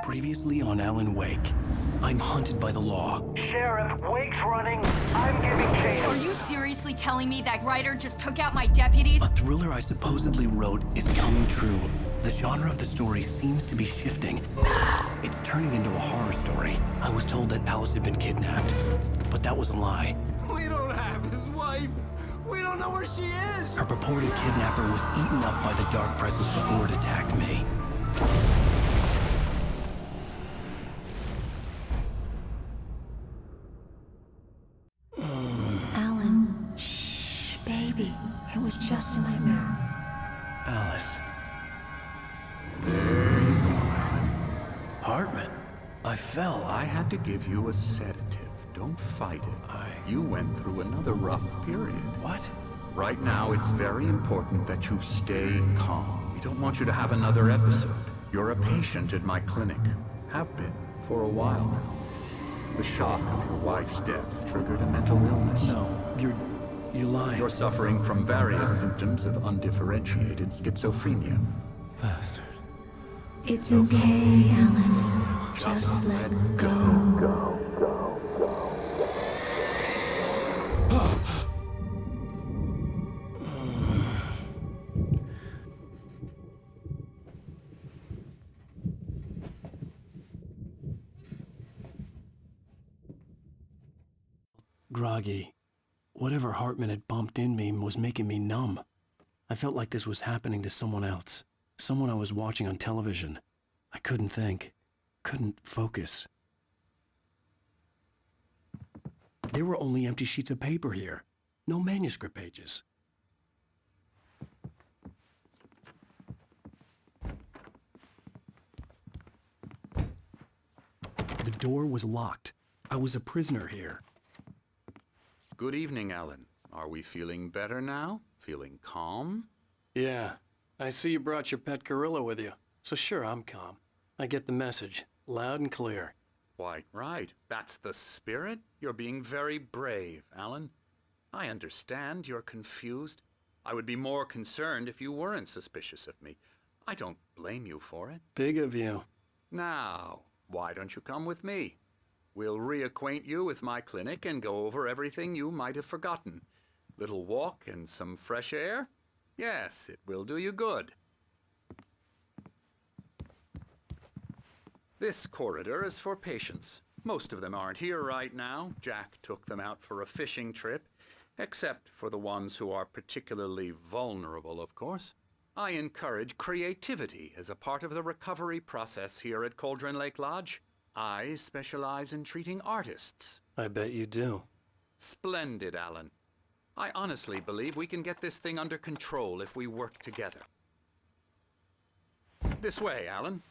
Previously on Alan Wake. I'm hunted by the law. Sheriff, Wake's running. I'm giving chase. Are you seriously telling me that writer just took out my deputies? A thriller I supposedly wrote is coming true. The genre of the story seems to be shifting. It's turning into a horror story. I was told that Alice had been kidnapped, but that was a lie. We don't have his wife. We don't know where she is. Her purported kidnapper was eaten up by the dark presence before it attacked me. Alan, shh, baby. It was just a nightmare. Alice. There you go, Alan. Hartman. I fell. I had to give you a sedative. Don't fight it. You went through another rough period. What? Right now, it's very important that you stay calm. We don't want you to have another episode. You're a patient at my clinic. Have been for a while now. The shock of your wife's death triggered a mental illness. No, you're lying. You're suffering from various symptoms of undifferentiated schizophrenia. Bastard. It's okay, Alan. Just let go. Groggy. Whatever Hartman had bumped in me was making me numb. I felt like this was happening to someone else. Someone I was watching on television. I couldn't think. Couldn't focus. There were only empty sheets of paper here. No manuscript pages. The door was locked. I was a prisoner here. Good evening, Alan. Are we feeling better now? Feeling calm? Yeah. I see you brought your pet gorilla with you. So sure, I'm calm. I get the message. Loud and clear. Quite right. That's the spirit. You're being very brave, Alan. I understand you're confused. I would be more concerned if you weren't suspicious of me. I don't blame you for it. Big of you. Now, why don't you come with me? We'll reacquaint you with my clinic and go over everything you might have forgotten. Little walk and some fresh air? Yes, it will do you good. This corridor is for patients. Most of them aren't here right now. Jack took them out for a fishing trip, except for the ones who are particularly vulnerable, of course. I encourage creativity as a part of the recovery process here at Cauldron Lake Lodge. I specialize in treating artists. I bet you do. Splendid, Alan. I honestly believe we can get this thing under control if we work together. This way, Alan.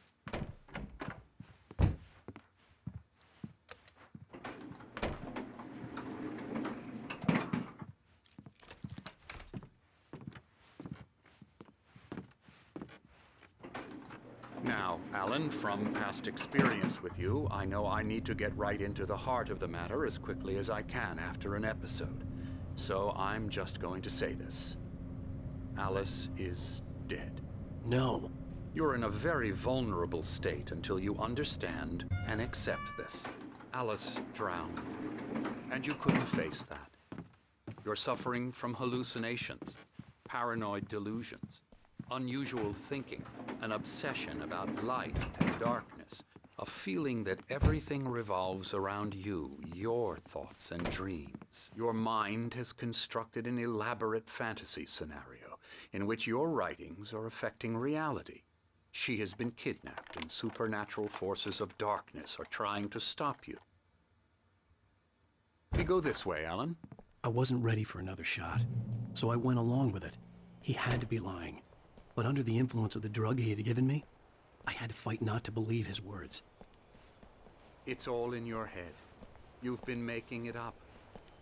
Now, Alan, from past experience with you, I know I need to get right into the heart of the matter as quickly as I can after an episode. So I'm just going to say this. Alice is dead. No. You're in a very vulnerable state until you understand and accept this. Alice drowned, and you couldn't face that. You're suffering from hallucinations, paranoid delusions, unusual thinking, an obsession about light and darkness, a feeling that everything revolves around you, your thoughts and dreams. Your mind has constructed an elaborate fantasy scenario in which your writings are affecting reality. She has been kidnapped and supernatural forces of darkness are trying to stop you. We go this way, Alan. I wasn't ready for another shot, so I went along with it. He had to be lying. But under the influence of the drug he had given me, I had to fight not to believe his words. It's all in your head. You've been making it up.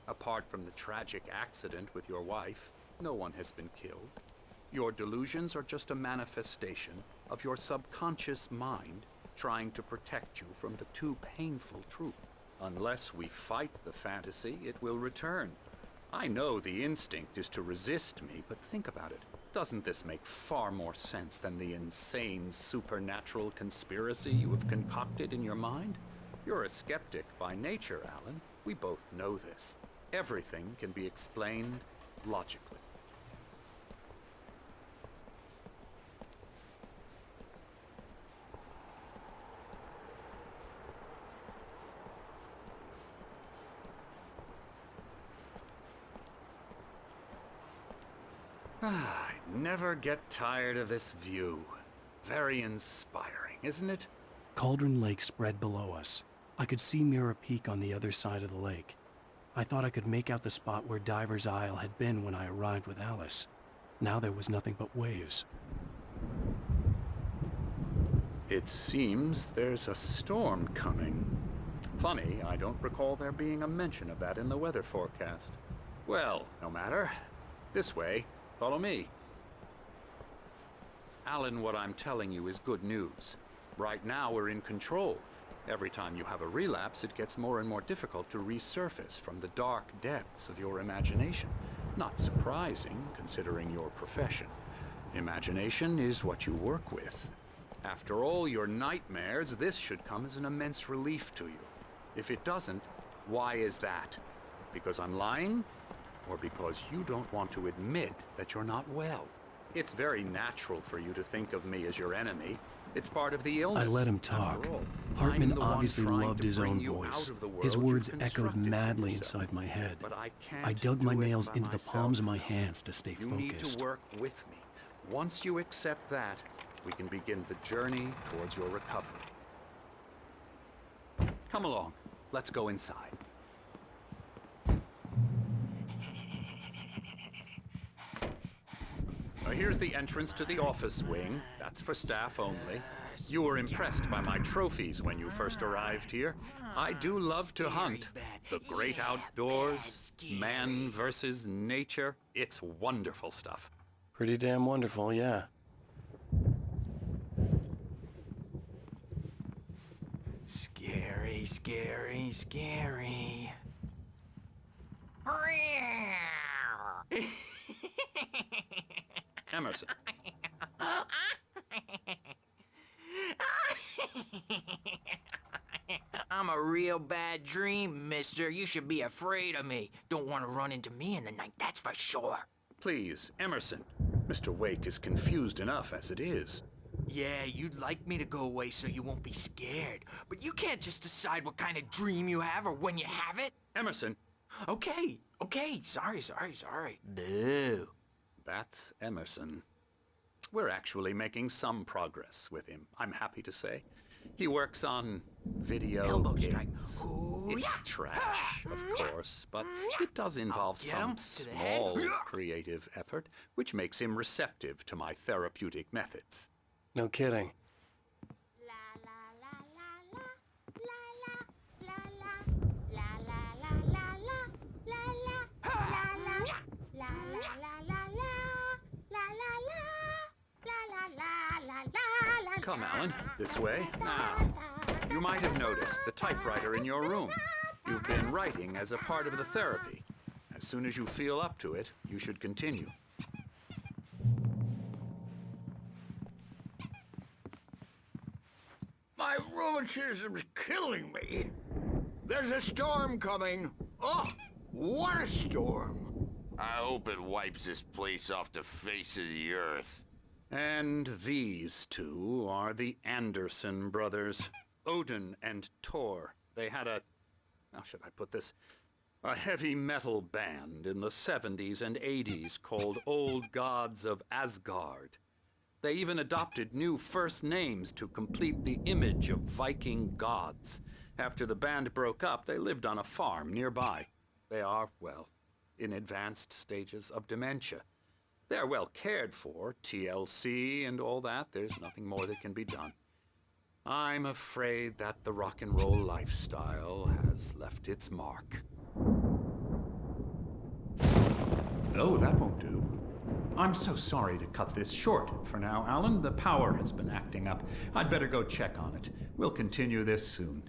Apart from the tragic accident with your wife, no one has been killed. Your delusions are just a manifestation of your subconscious mind trying to protect you from the too painful truth. Unless we fight the fantasy, it will return. I know the instinct is to resist me, but think about it. Doesn't this make far more sense than the insane supernatural conspiracy you have concocted in your mind? You're a skeptic by nature, Alan. We both know this. Everything can be explained logically. I never get tired of this view. Very inspiring, isn't it? Cauldron Lake spread below us. I could see Mirror Peak on the other side of the lake. I thought I could make out the spot where Diver's Isle had been when I arrived with Alice. Now there was nothing but waves. It seems there's a storm coming. Funny, I don't recall there being a mention of that in the weather forecast. Well, no matter. This way. Follow me. Alan, what I'm telling you is good news. Right now, we're in control. Every time you have a relapse, it gets more and more difficult to resurface from the dark depths of your imagination. Not surprising, considering your profession. Imagination is what you work with. After all your nightmares, this should come as an immense relief to you. If it doesn't, why is that? Because I'm lying? Or because you don't want to admit that you're not well? It's very natural for you to think of me as your enemy. It's part of the illness. I let him talk. Hartman obviously loved his own voice. His words echoed madly inside my head. I dug my nails into the palms of my hands to stay focused. You need to work with me. Once you accept that, we can begin the journey towards your recovery. Come along. Let's go inside. Now here's the entrance to the office wing. That's for staff only. You were impressed by my trophies when you first arrived here. I do love to hunt. The great outdoors, man versus nature. It's wonderful stuff. Pretty damn wonderful, yeah. Scary, scary, scary. Emerson. I'm a real bad dream, mister. You should be afraid of me. Don't want to run into me in the night, that's for sure. Please, Emerson. Mr. Wake is confused enough as it is. Yeah, you'd like me to go away so you won't be scared. But you can't just decide what kind of dream you have or when you have it. Emerson. Okay. Sorry. Boo. That's Emerson. We're actually making some progress with him, I'm happy to say. He works on video Elbow games. strike. Ooh, it's yeah. trash, of course, but it does involve some small creative effort, which makes him receptive to my therapeutic methods. No kidding. Come, Alan, this way. Now, you might have noticed the typewriter in your room. You've been writing as a part of the therapy. As soon as you feel up to it, you should continue. My rheumatism's killing me. There's a storm coming. Oh, what a storm. I hope it wipes this place off the face of the earth. And these two are the Anderson brothers, Odin and Thor. They had how should I put this? A heavy metal band in the 70s and 80s called Old Gods of Asgard. They even adopted new first names to complete the image of Viking gods. After the band broke up, they lived on a farm nearby. They are, well, in advanced stages of dementia. They're well cared for, TLC and all that. There's nothing more that can be done. I'm afraid that the rock and roll lifestyle has left its mark. Oh, that won't do. I'm so sorry to cut this short for now, Alan. The power has been acting up. I'd better go check on it. We'll continue this soon.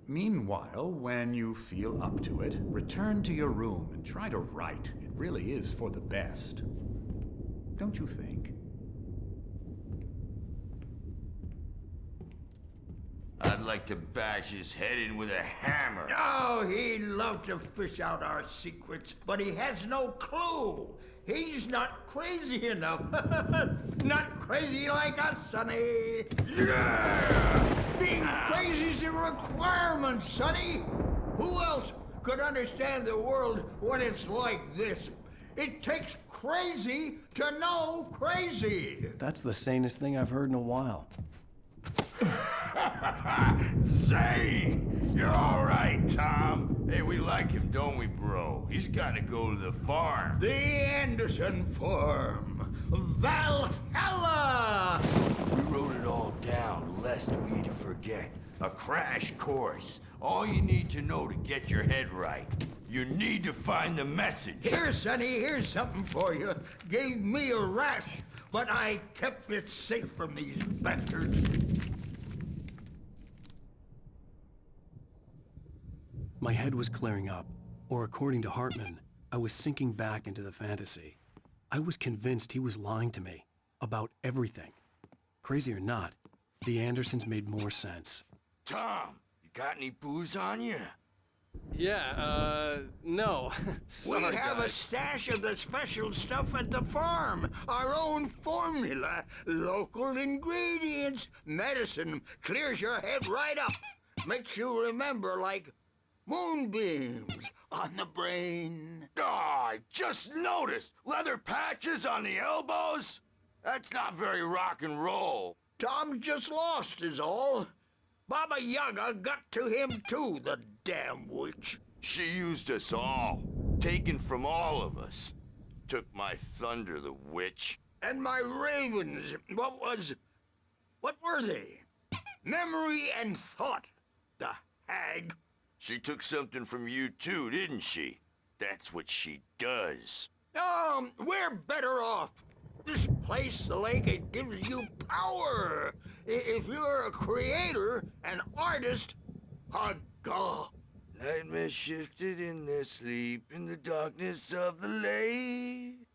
Meanwhile, when you feel up to it, return to your room and try to write. It really is for the best. don't you think? I'd like to bash his head in with a hammer. Oh, he'd love to fish out our secrets, but he has no clue. He's not crazy enough. Not crazy like us, Sonny. Yeah! Being crazy's a requirement, Sonny. Who else could understand the world when it's like this? It takes crazy to know crazy. That's the sanest thing I've heard in a while. Say, you're all right, Tom. Hey, we like him, don't we, bro? He's got to go to the farm. The Anderson Farm. Valhalla! We wrote it all down, lest we'd forget. A crash course. All you need to know to get your head right. You need to find the message. Here, Sonny, here's something for you. Gave me a rash, but I kept it safe from these bastards. My head was clearing up, or according to Hartman, I was sinking back into the fantasy. I was convinced he was lying to me about everything. Crazy or not, the Andersons made more sense. Tom, you got any booze on you? Yeah, no. We have a stash of the special stuff at the farm. Our own formula. Local ingredients. Medicine clears your head right up. Makes you remember like moonbeams on the brain. Oh, I just noticed. Leather patches on the elbows? That's not very rock and roll. Tom just lost is all. Baba Yaga got to him too, the damn witch. She used us all. Taken from all of us. Took my thunder, the witch. And my ravens, what were they? Memory and thought, the hag. She took something from you too, didn't she? That's what she does. We're better off. This place, the lake, it gives you power. If you're a creator, an artist, a god. Nightmares shifted in their sleep in the darkness of the lake.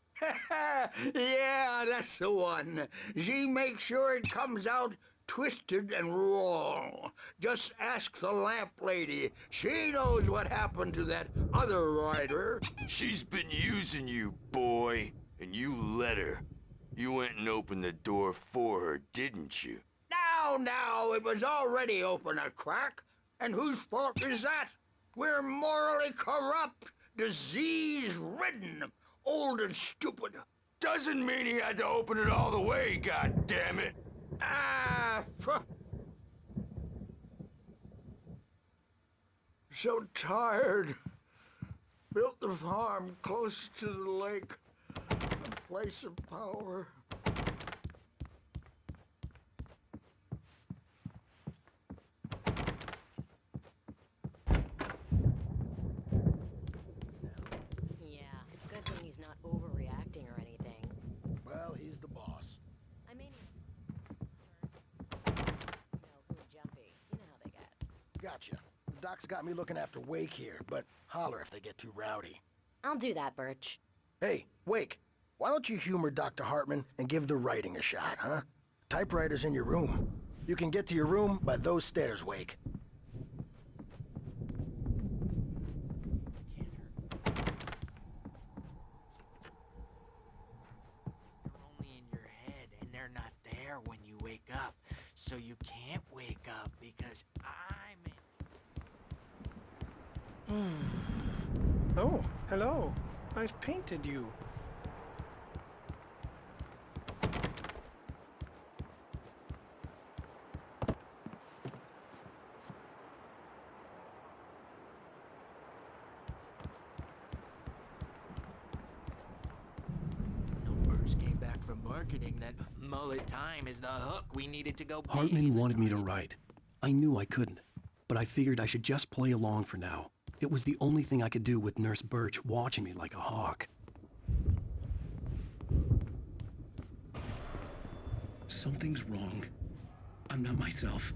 Yeah, that's the one. She makes sure it comes out twisted and wrong. Just ask the lamp lady. She knows what happened to that other rider. She's been using you, boy, and you let her. You went and opened the door for her, didn't you? Now, it was already open a crack. And whose fault is that? We're morally corrupt, disease-ridden, old and stupid. Doesn't mean he had to open it all the way, goddammit. So tired. Built the farm close to the lake. A place of power. Yeah, good thing he's not overreacting or anything. Well, he's the boss. I mean, who jumpy. You know how they get. Gotcha. The doc's got me looking after Wake here, but holler if they get too rowdy. I'll do that, Birch. Hey, Wake, why don't you humor Dr. Hartman and give the writing a shot, huh? Typewriter's in your room. You can get to your room by those stairs, Wake. They're only in your head, and they're not there when you wake up. So you can't wake up because I'm in... Oh, hello. I've painted you. Numbers came back from marketing that mullet time is the hook we needed to go... Hartman wanted me to write. I knew I couldn't, but I figured I should just play along for now. It was the only thing I could do with Nurse Birch watching me like a hawk. Something's wrong. I'm not myself.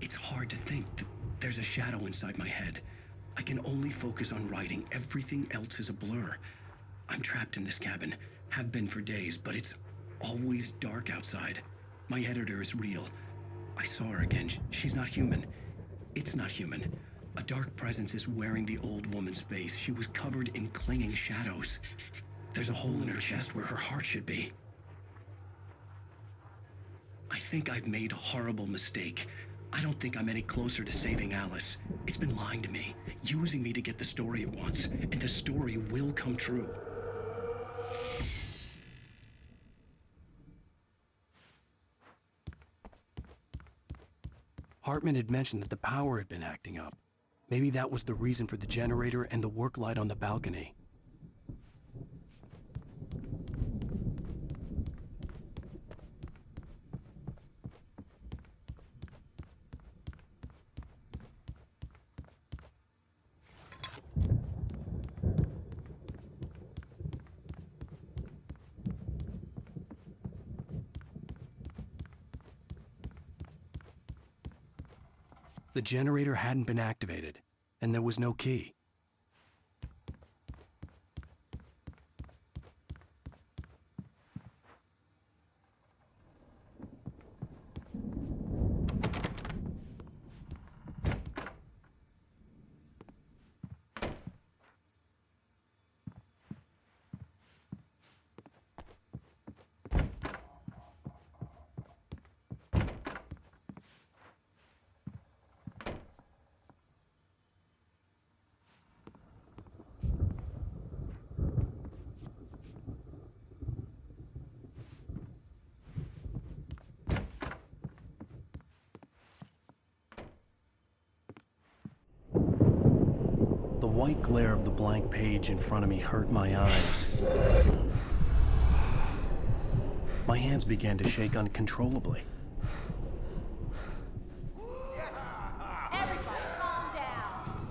It's hard to think. There's a shadow inside my head. I can only focus on writing. Everything else is a blur. I'm trapped in this cabin, Have been for days, but it's always dark outside. My editor is real. I saw her again. She's not human. It's not human. A dark presence is wearing the old woman's face. She was covered in clinging shadows. There's a hole in her chest where her heart should be. I think I've made a horrible mistake. I don't think I'm any closer to saving Alice. It's been lying to me, using me to get the story it wants, and the story will come true. Hartman had mentioned that the power had been acting up. Maybe that was the reason for the generator and the work light on the balcony. The generator hadn't been activated, and there was no key. The white glare of the blank page in front of me hurt my eyes. My hands began to shake uncontrollably. Everybody, calm down.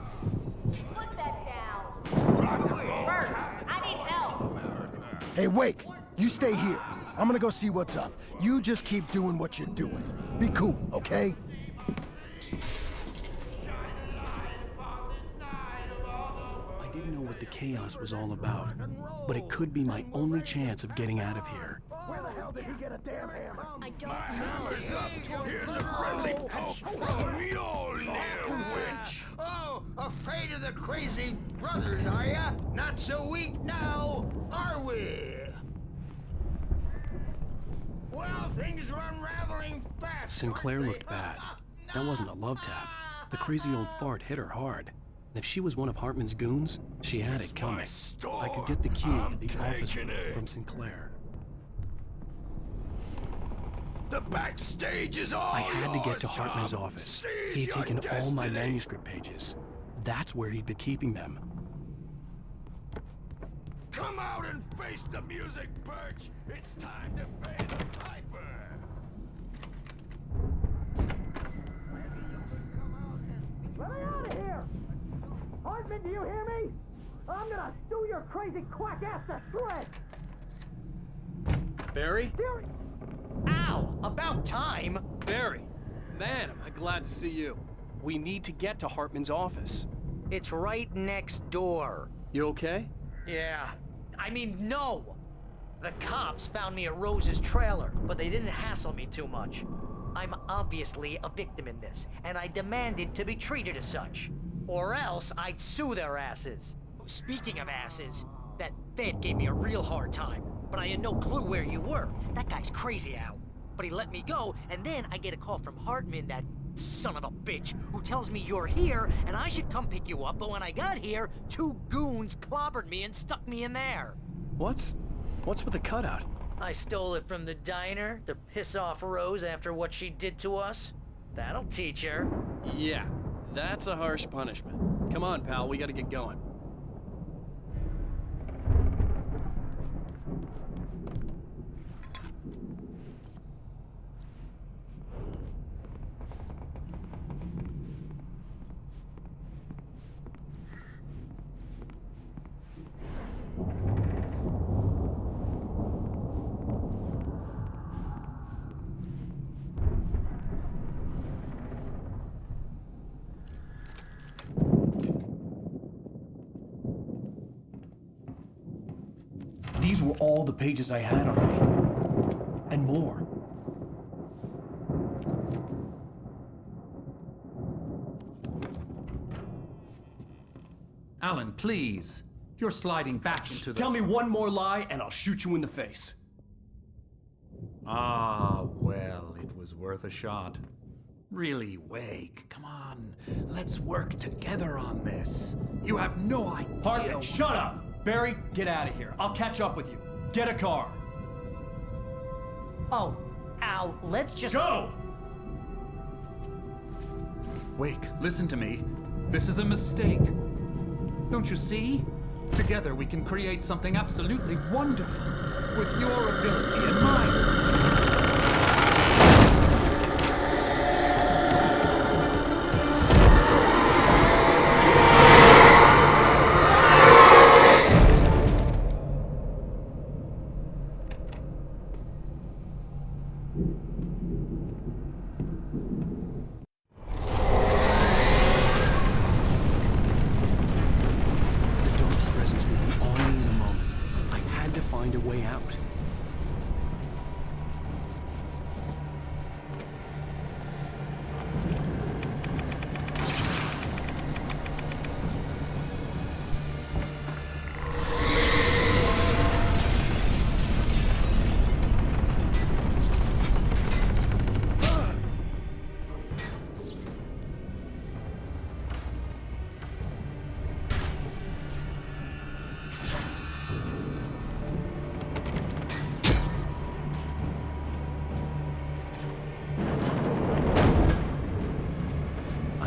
Put that down. Bert, I need help. Hey, Wake, you stay here. I'm gonna go see what's up. You just keep doing what you're doing. Be cool, okay? I didn't know what the chaos was all about, but it could be my only chance of getting out of here. Where the hell did he get a damn hammer? I don't My know. hammer's up. Here's a friendly poke from Mjolnir, witch. Oh, afraid of the crazy brothers, are ya? Not so weak now, are we? Well, things are unraveling fast. Sinclair aren't they? looked bad. That wasn't a love tap. The crazy old fart hit her hard. And if she was one of Hartman's goons, she had it coming. I could get the key to the office room from Sinclair. The backstage is all I had to get yours, to Hartman's Tom. office. Seize He had your taken all my destiny. manuscript pages. That's where he'd been keeping them. Come out and face the music, Birch. It's time to pay the piper. Let me out of here! Hartman, do you hear me? I'm gonna stew your crazy quack ass to shreds! Barry? Ow! About time! Barry! Man, am I glad to see you. We need to get to Hartman's office. It's right next door. You okay? Yeah. I mean, no! The cops found me at Rose's trailer, but they didn't hassle me too much. I'm obviously a victim in this, and I demanded to be treated as such. Or else I'd sue their asses. Speaking of asses, that Fed gave me a real hard time, but I had no clue where you were. That guy's crazy, Al. But he let me go, and then I get a call from Hartman, that son of a bitch, who tells me you're here, and I should come pick you up, but when I got here, 2 goons clobbered me and stuck me in there. What's with the cutout? I stole it from the diner to piss off Rose after what she did to us. That'll teach her. Yeah, that's a harsh punishment. Come on, pal, we gotta get going. were all the pages I had on me. And more. Alan, please. You're sliding back into the... Tell me one more lie and I'll shoot you in the face. Ah, well, it was worth a shot. Really, Wake, come on. Let's work together on this. You have no idea... Hartman, shut up! Barry, get out of here. I'll catch up with you. Get a car. Oh, Al, let's just... Go! Wake, listen to me. This is a mistake. Don't you see? Together we can create something absolutely wonderful. With your ability and mine. Find a way out.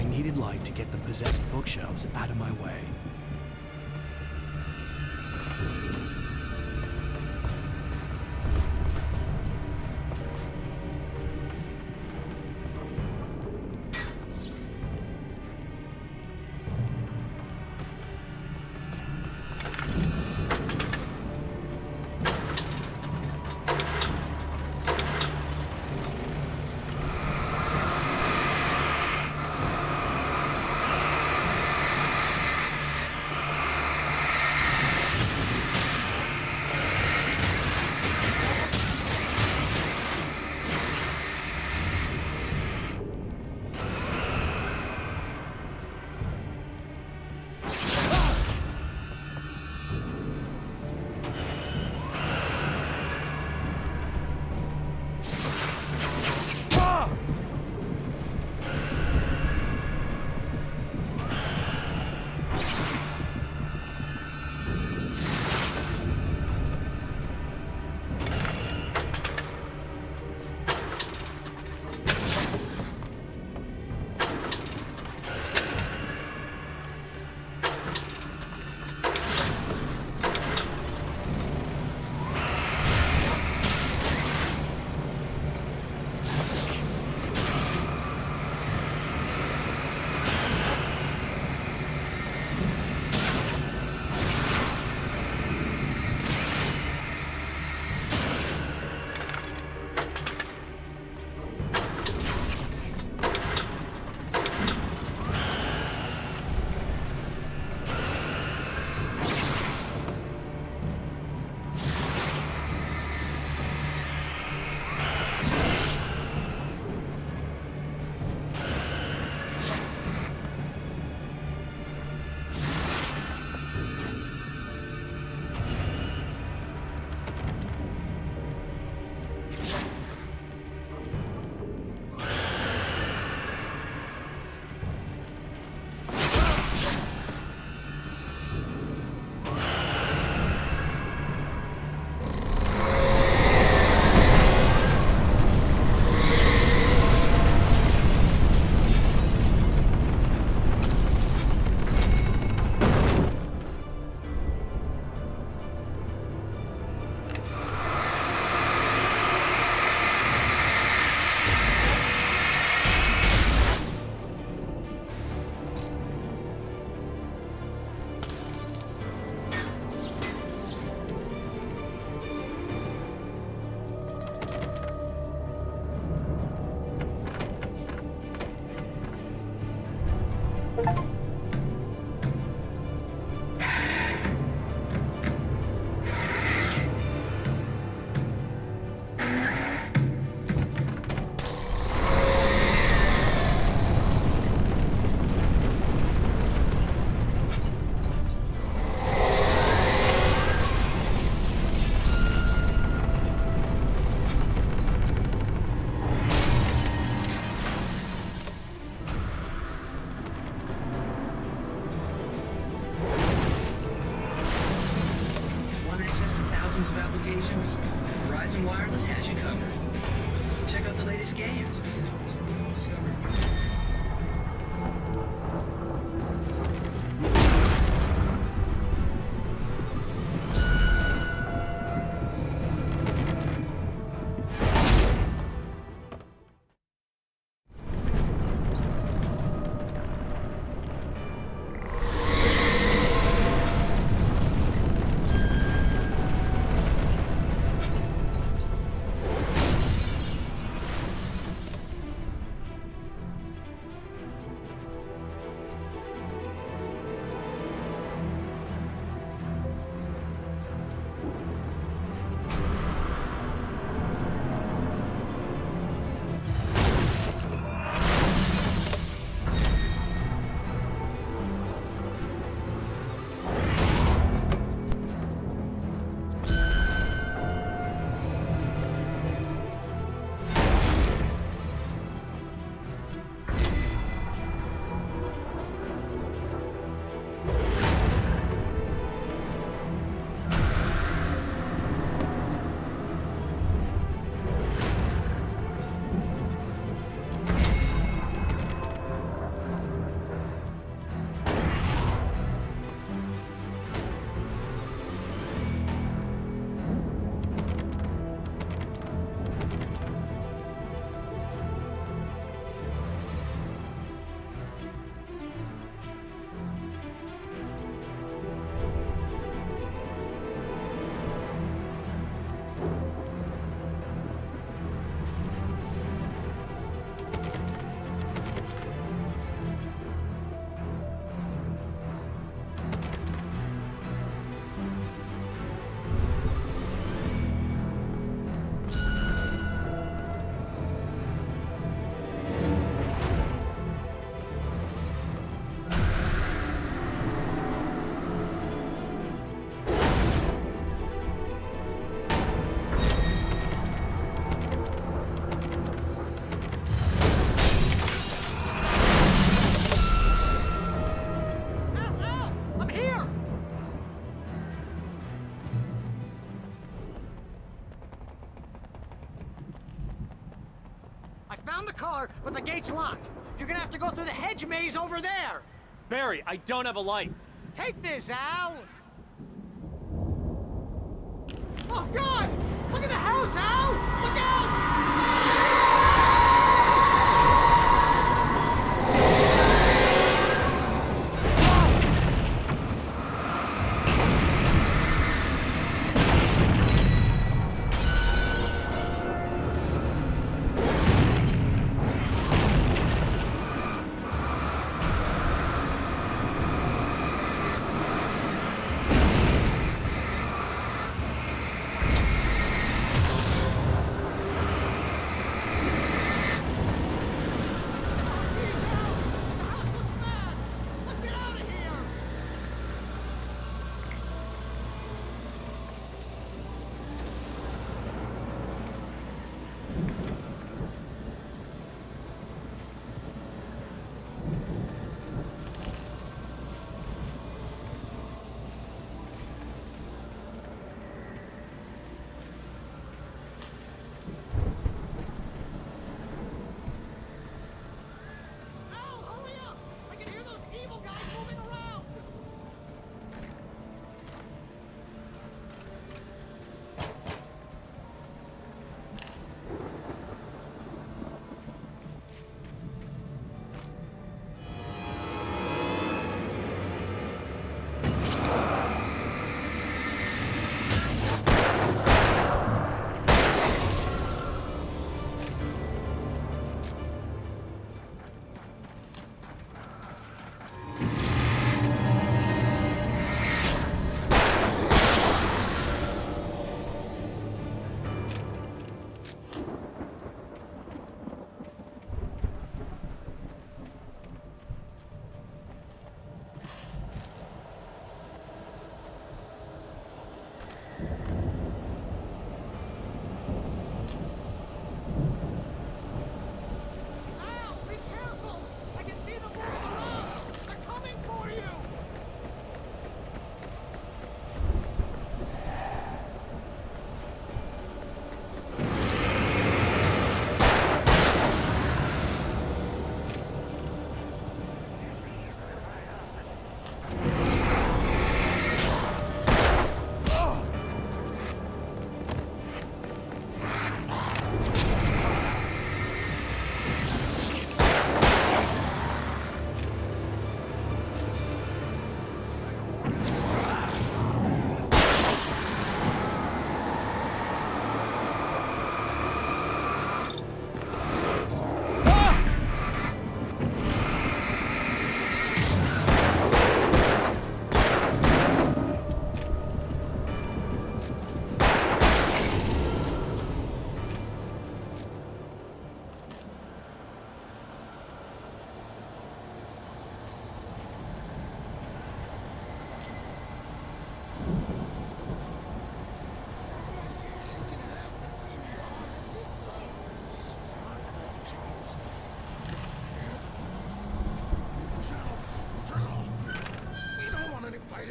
Needed light to get the possessed bookshelves out of my way. Found the car, but the gate's locked. You're gonna have to go through the hedge maze over there. Barry, I don't have a light. Take this, Al. Oh, God! Look at the house, Al! Look out!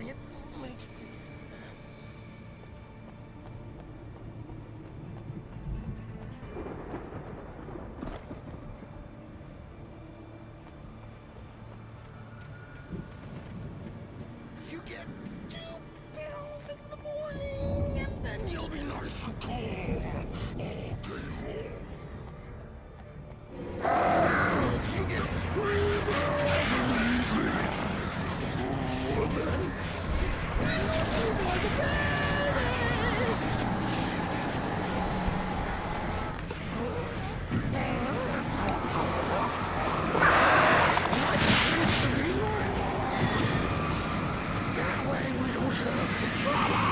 dang it. Makes me You get 2 pills in the morning, and then you'll be nice and calm all day long. You get 3 pills in the evening, and then you'll sleep like a baby. Life seems to be normal. That way we don't have any trouble.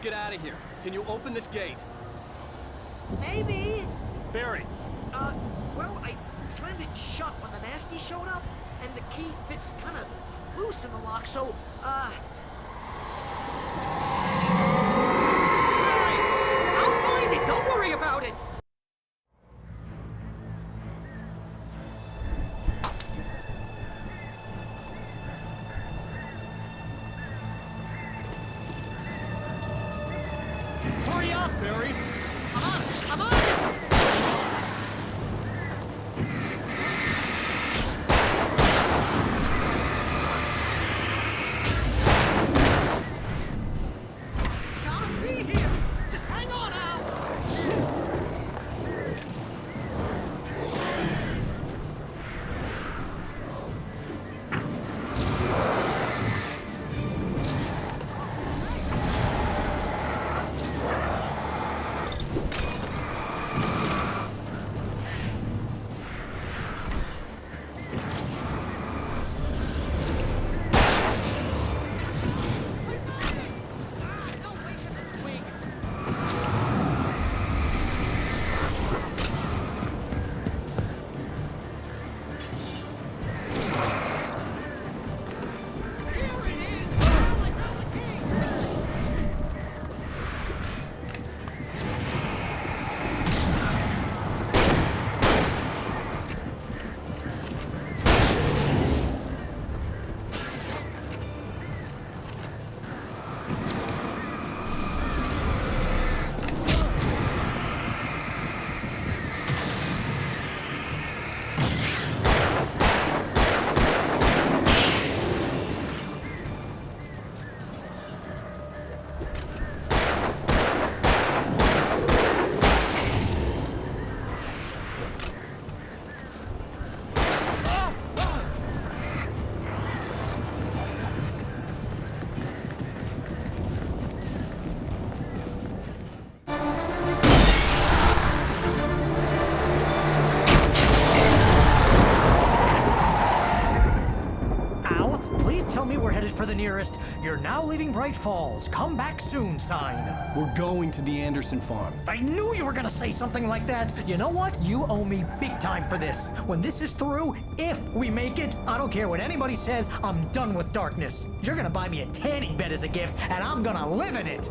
get out of here. Can you open this gate? Maybe. Barry! Well, I slammed it shut when the nasty showed up, and the key fits kind of loose in the lock, so, Barry! I'll find it! Don't worry about it! Hurry up, Barry! I'm on it! It's gotta be here! Just hang on, Al! For the nearest, you're now leaving Bright Falls. Come back soon sign. We're going to the Anderson farm. I knew you were gonna say something like that. You know what? You owe me big time for this. When this is through, if we make it, I don't care what anybody says, I'm done with darkness. You're gonna buy me a tanning bed as a gift, and I'm gonna live in it.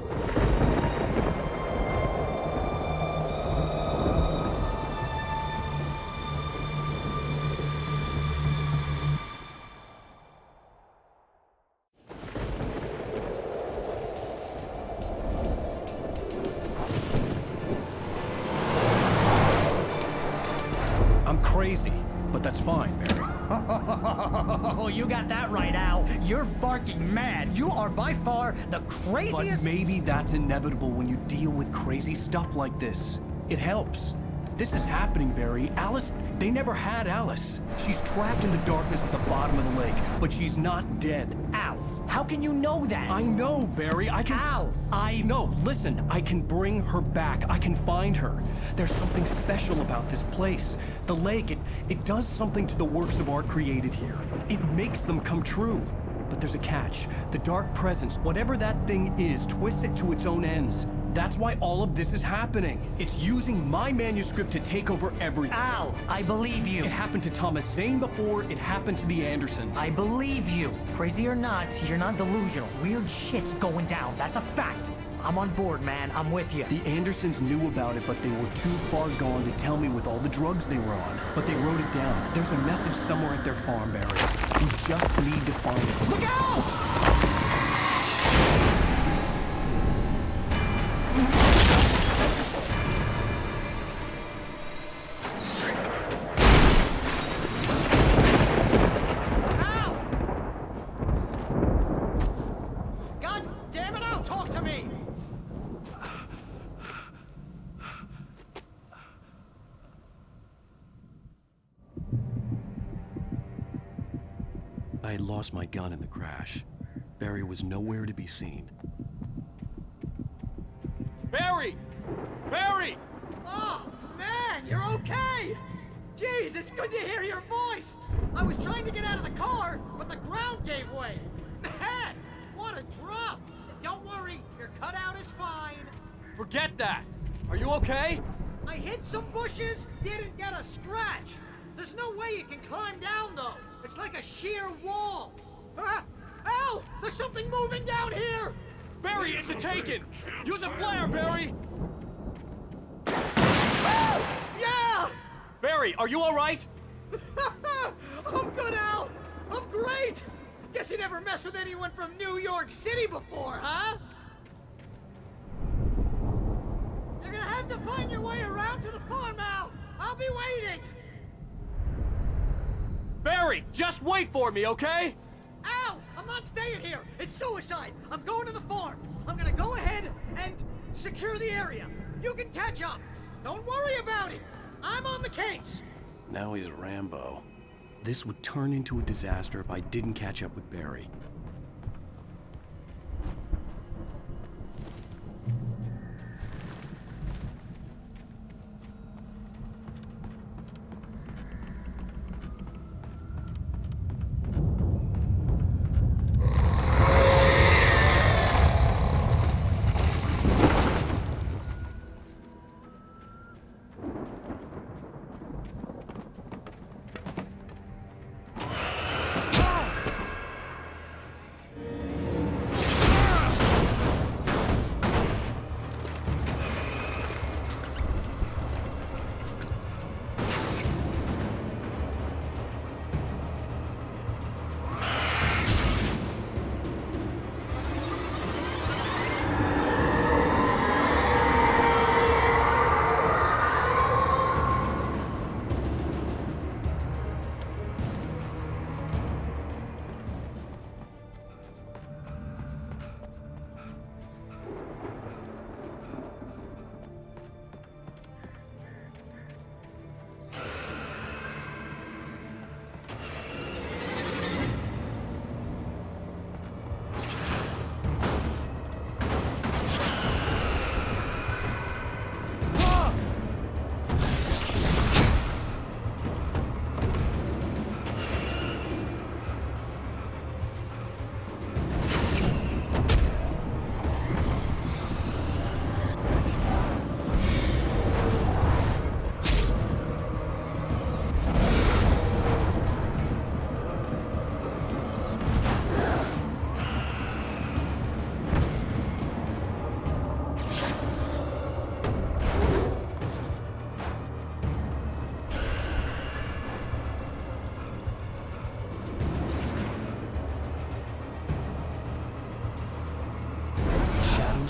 Crazy, but that's fine, Barry. Oh, you got that right, Al. You're barking mad. You are by far the craziest... But maybe that's inevitable when you deal with crazy stuff like this. It helps. This is happening, Barry. Alice, they never had Alice. She's trapped in the darkness at the bottom of the lake, but she's not dead. Al, how can you know that? I know, Barry. I can... Al, No, listen. I can bring her back. I can find her. There's something special about this place. The lake, it does something to the works of art created here. It makes them come true. But there's a catch. The dark presence, whatever that thing is, twists it to its own ends. That's why all of this is happening. It's using my manuscript to take over everything. Al, I believe you. It happened to Thomas Zane before, it happened to the Andersons. I believe you. Crazy or not, you're not delusional. Weird shit's going down. That's a fact. I'm on board, man. I'm with you. The Andersons knew about it, but they were too far gone to tell me with all the drugs they were on. But they wrote it down. There's a message somewhere at their farm, Barry. We just need to find it. Look out! I had lost my gun in the crash. Barry was nowhere to be seen. Barry! Barry! Oh, man, you're okay! Jeez, it's good to hear your voice! I was trying to get out of the car, but the ground gave way! Man, what a drop! Don't worry, your cutout is fine. Forget that! Are you okay? I hit some bushes, didn't get a scratch. There's no way you can climb down, though. It's like a sheer wall. Ah! Al! There's something moving down here! Barry, it's a taken! Use a flare, Barry! Yeah! Barry, are you alright? I'm good, Al! I'm great! Guess you never messed with anyone from New York City before, huh? You're gonna have to find your way around to the farm, Al! I'll be waiting! Barry, just wait for me, okay? Al! I'm not staying here! It's suicide! I'm going to the farm! I'm gonna go ahead and secure the area. You can catch up. Don't worry about it! I'm on the case! Now he's Rambo. This would turn into a disaster if I didn't catch up with Barry.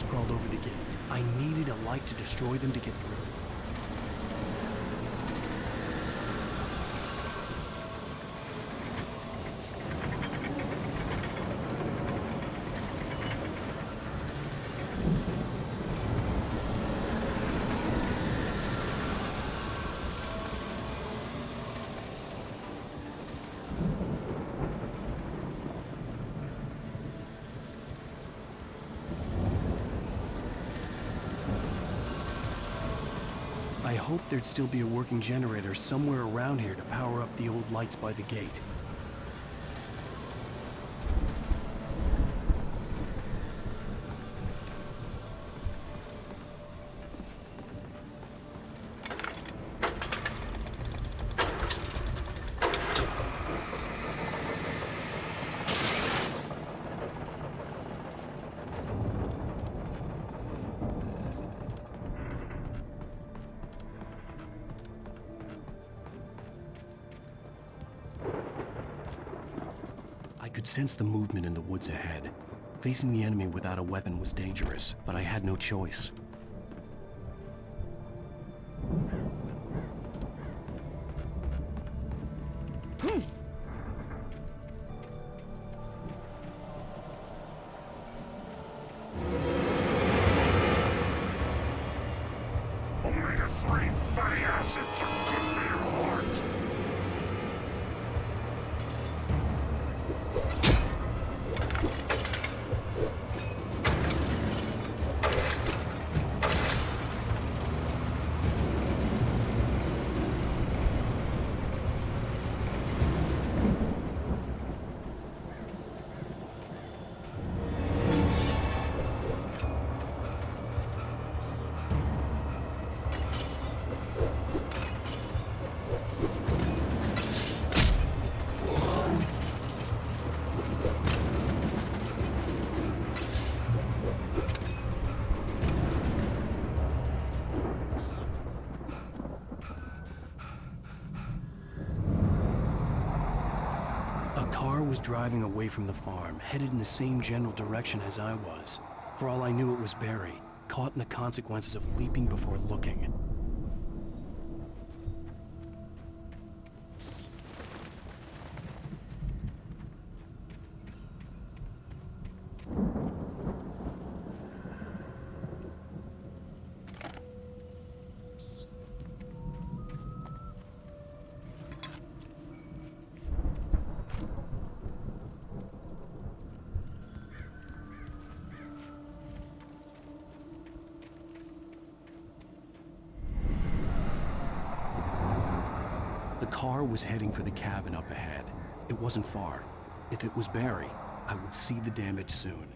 Crawled over the gate. I needed a light to destroy them to get through. I hoped there'd still be a working generator somewhere around here to power up the old lights by the gate. I could sense the movement in the woods ahead. Facing the enemy without a weapon was dangerous, but I had no choice. Omega-3 fatty acids are good for your heart. A car was driving away from the farm, headed in the same general direction as I was. For all I knew, it was Barry, caught in the consequences of leaping before looking. The car was heading for the cabin up ahead. It wasn't far. If it was Barry, I would see the damage soon.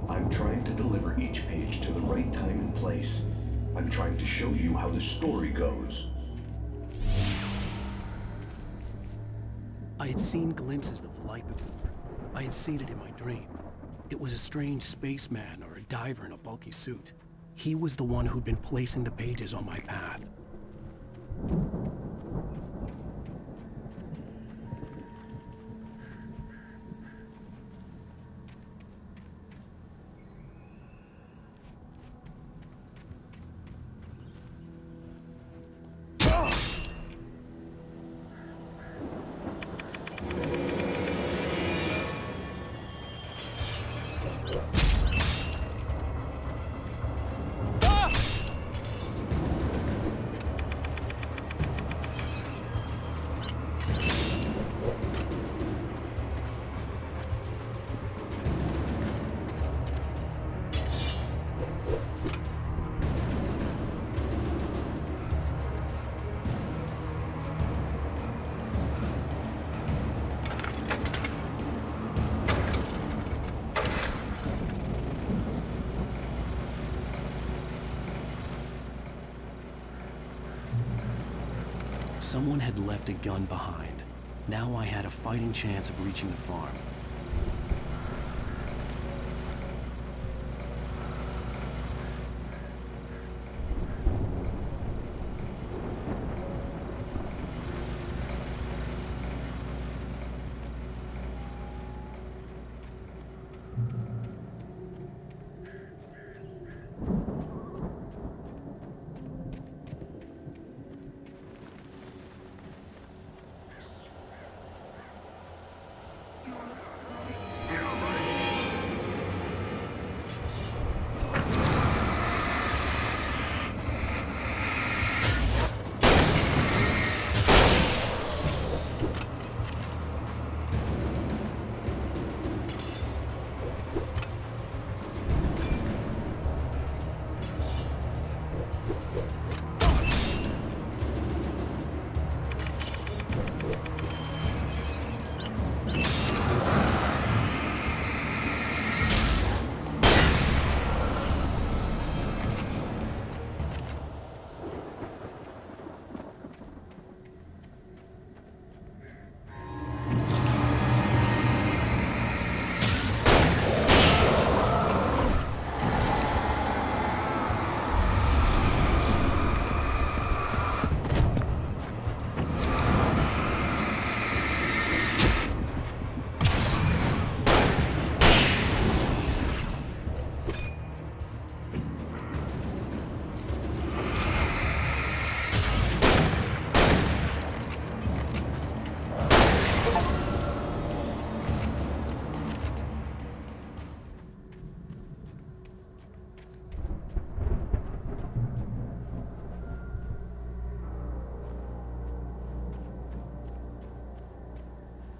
I'm trying to deliver each page to the right time and place. I'm trying to show you how the story goes. I had seen glimpses of the light before. I had seen it in my dream. It was a strange spaceman or a diver in a bulky suit. He was the one who'd been placing the pages on my path. Someone had left a gun behind. Now I had a fighting chance of reaching the farm.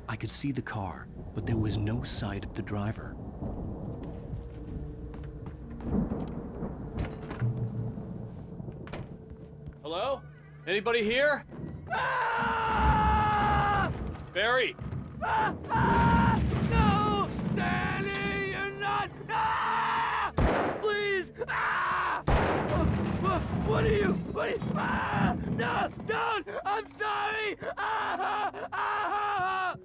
I could see the car, but there was no sight of the driver. Hello? Anybody here? Barry! Danny, you're not. Ah! Please. Ah! What are you? What are you? Ah! No, don't. I'm sorry. Ah! Ah!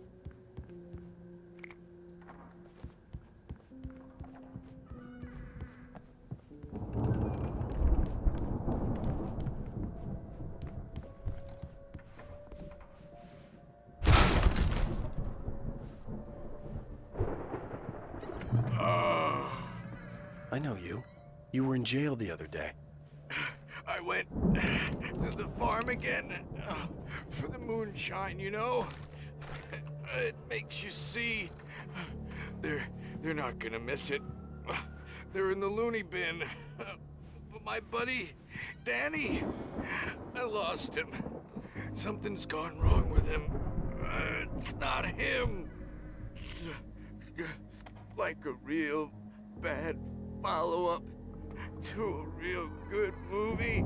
I know you. You were in jail the other day. I went to the farm again for the moonshine, you know? It makes you see. They're not gonna miss it. They're in the loony bin. But my buddy, Danny, I lost him. Something's gone wrong with him. It's not him. Like a real bad follow-up to a real good movie.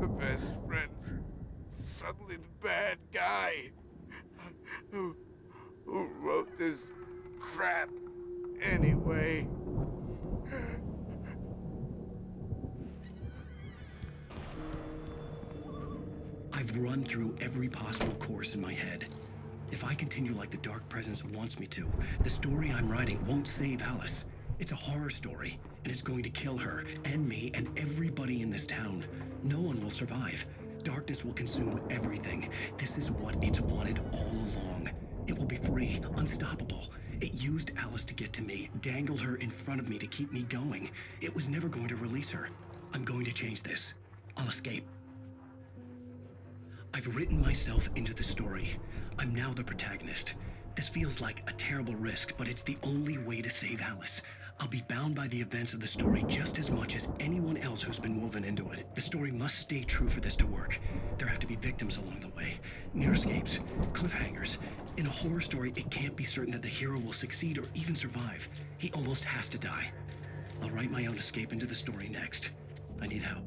The best friend's suddenly the bad guy who wrote this crap anyway. I've run through every possible course in my head. If I continue like the Dark Presence wants me to, the story I'm writing won't save Alice. It's a horror story, and it's going to kill her, and me, and everybody in this town. No one will survive. Darkness will consume everything. This is what it's wanted all along. It will be free, unstoppable. It used Alice to get to me, dangled her in front of me to keep me going. It was never going to release her. I'm going to change this. I'll escape. I've written myself into the story. I'm now the protagonist. This feels like a terrible risk, but it's the only way to save Alice. I'll be bound by the events of the story just as much as anyone else who's been woven into it. The story must stay true for this to work. There have to be victims along the way, near escapes, cliffhangers. In a horror story, it can't be certain that the hero will succeed or even survive. He almost has to die. I'll write my own escape into the story next. I need help.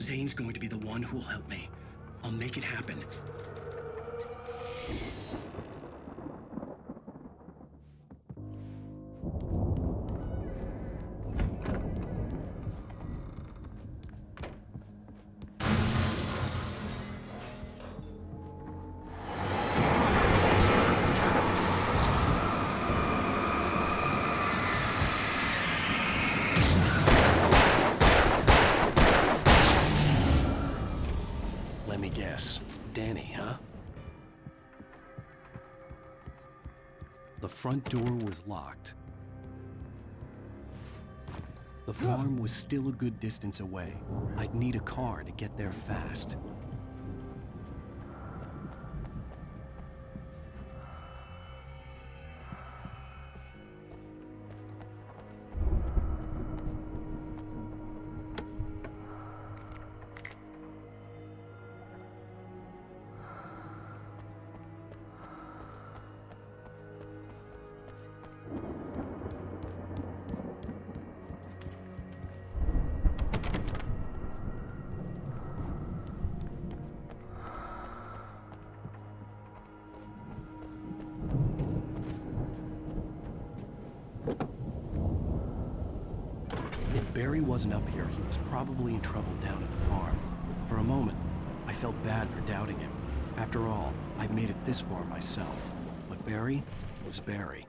Zane's going to be the one who'll help me. I'll make it happen. Let me guess. Danny, huh? The front door was locked. The farm was still a good distance away. I'd need a car to get there fast. If Barry wasn't up here, he was probably in trouble down at the farm. For a moment, I felt bad for doubting him. After all, I'd made it this far myself. But Barry was Barry.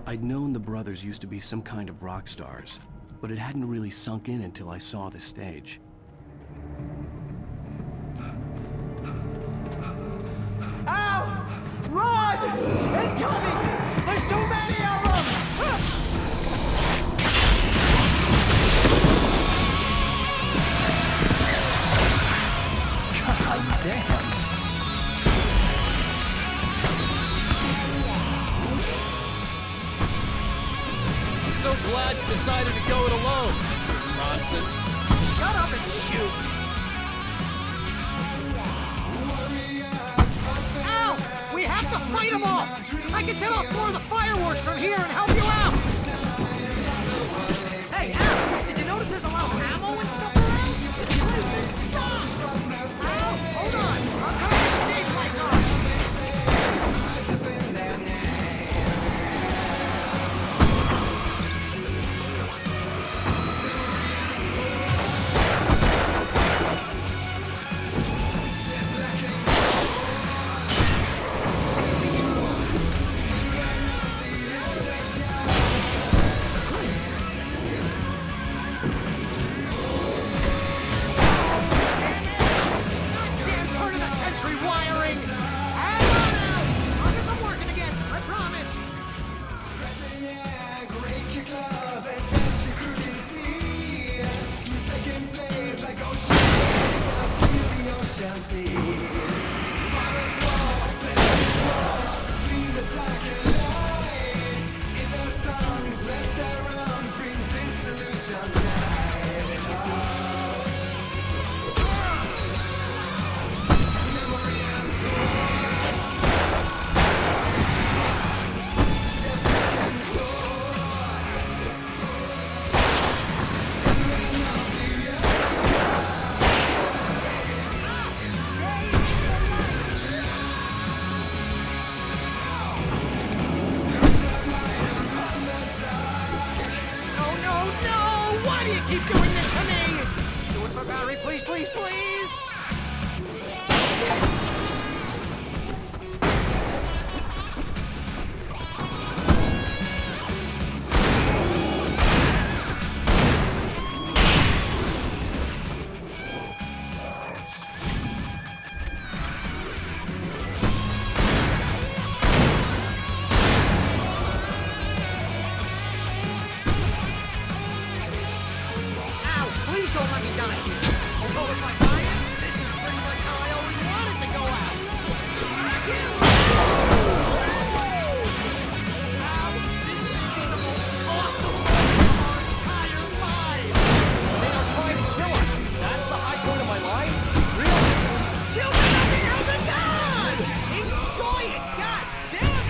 I'd known the brothers used to be some kind of rock stars, but it hadn't really sunk in until I saw the stage. Al! Run! Incoming! There's too many of them! God damn! I'm so glad you decided to go it alone, Mr. Bronson. Shut up and shoot! Al! We have to fight them off! I can set off more of the fireworks from here and help you out! Hey, Al! Did you notice there's a lot of ammo and stuff around? This place is stuffed! Al, hold on! I'll try to get the stage lights on! Keep doing this to me! Do it for Barry, please, please, please! Please don't let me die. Although if I'm dying, this is pretty much how I always wanted to go out. Now, this has been the most awesome moment of our entire lives. They are trying to kill us. That's the high point of my life? Really? Shoot me up the other gun! Enjoy it, god damn it!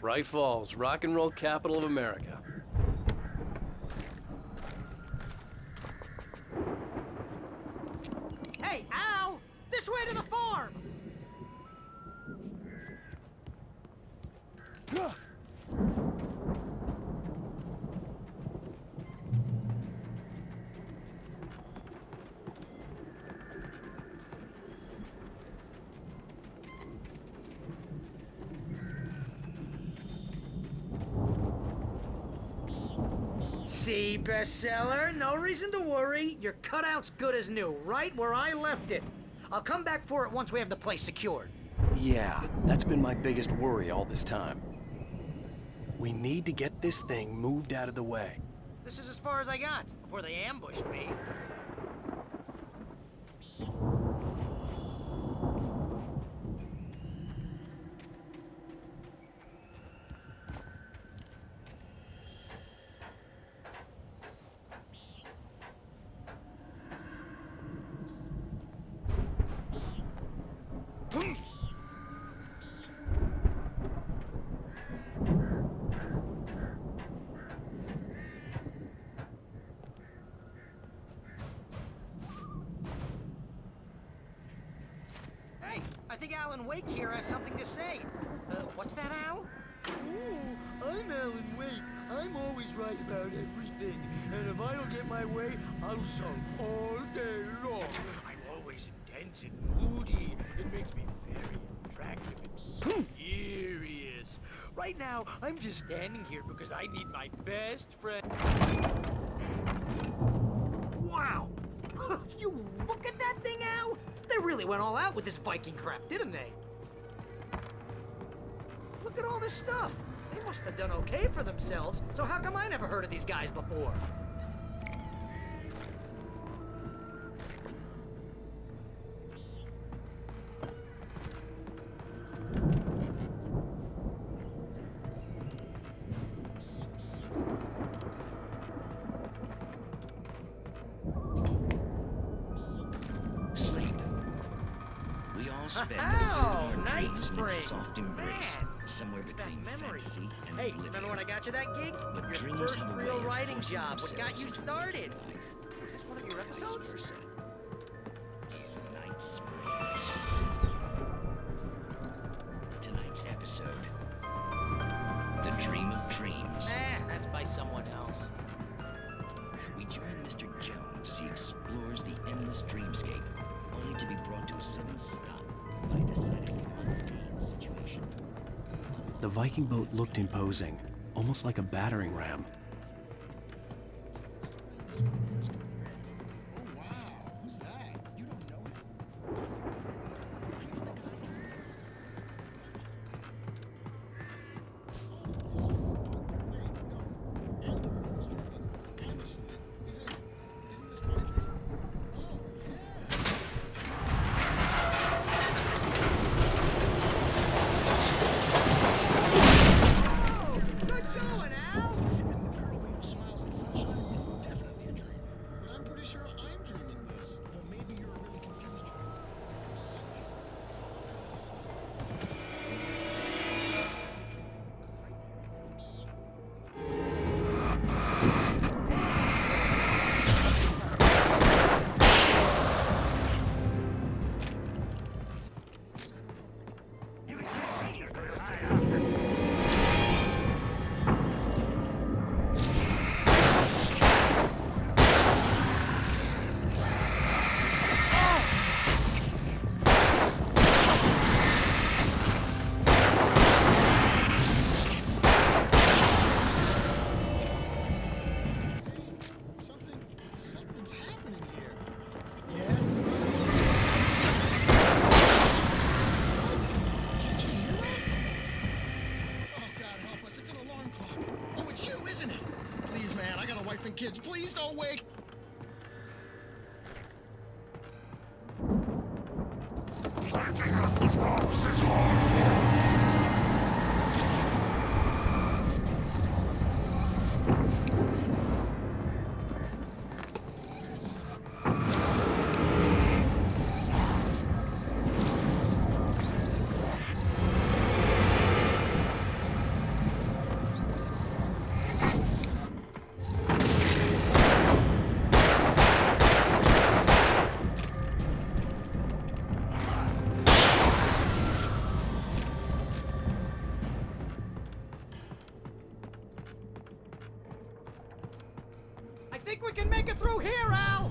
Bright Falls, rock and roll capital of America. Hey, Al! This way to the farm! See, bestseller? No reason to worry. Your cutout's good as new, right where I left it. I'll come back for it once we have the place secured. Yeah, that's been my biggest worry all this time. We need to get this thing moved out of the way. This is as far as I got, before they ambushed me. Hey, I think Alan Wake here has something to say. What's that, Al? Oh, I'm Alan Wake. I'm always right about everything. And if I don't get my way, I'll sulk all day long. I'm always intense and moody. It makes me very attractive and serious. Right now, I'm just standing here because I need my best friend. Wow! You look at that thing, Al! They really went all out with this Viking crap, didn't they? Look at all this stuff. They must have done okay for themselves, so how come I never heard of these guys before? Sleep. We all spend a third of our Night dreams in Springs. its soft embrace, Man, somewhere between memories. fantasy and Hey, oblivion. remember when I got you that gig? But Your dreams first have a way real of writing forcing job. What got you themselves into started? life. Was this one of your episodes? Vice versa. Night Springs. Tonight's episode. The Dream of Dreams. That's by someone else. We join Mr. Jones as he explores the endless dreamscape, only to be brought to a sudden stop by a decidedly mundane situation. The Viking boat looked imposing, almost like a battering ram. Kids, please don't wake. I think we can make it through here, Al!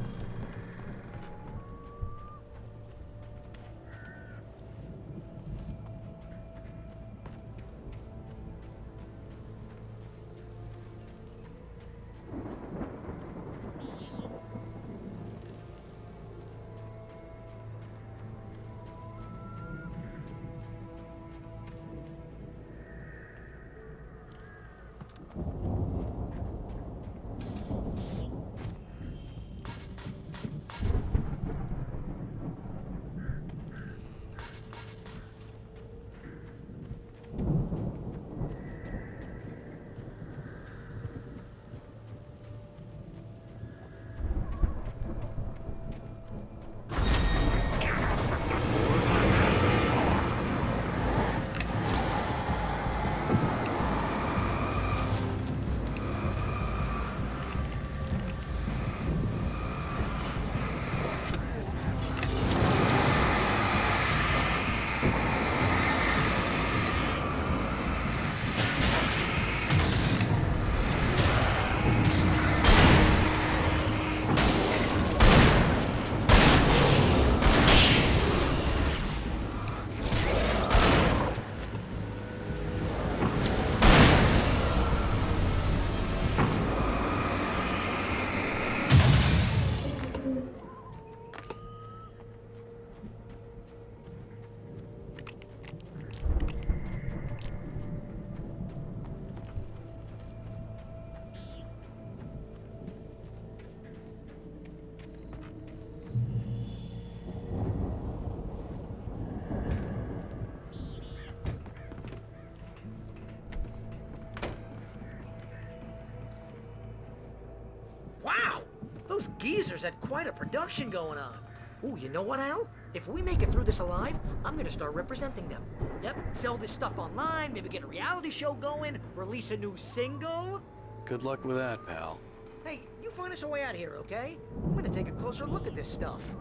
Wow! Those geezers had quite a production going on. Ooh, you know what, Al? If we make it through this alive, I'm gonna start representing them. Yep, sell this stuff online, maybe get a reality show going, release a new single. Good luck with that, pal. Hey, you find us a way out of here, okay? I'm gonna take a closer look at this stuff.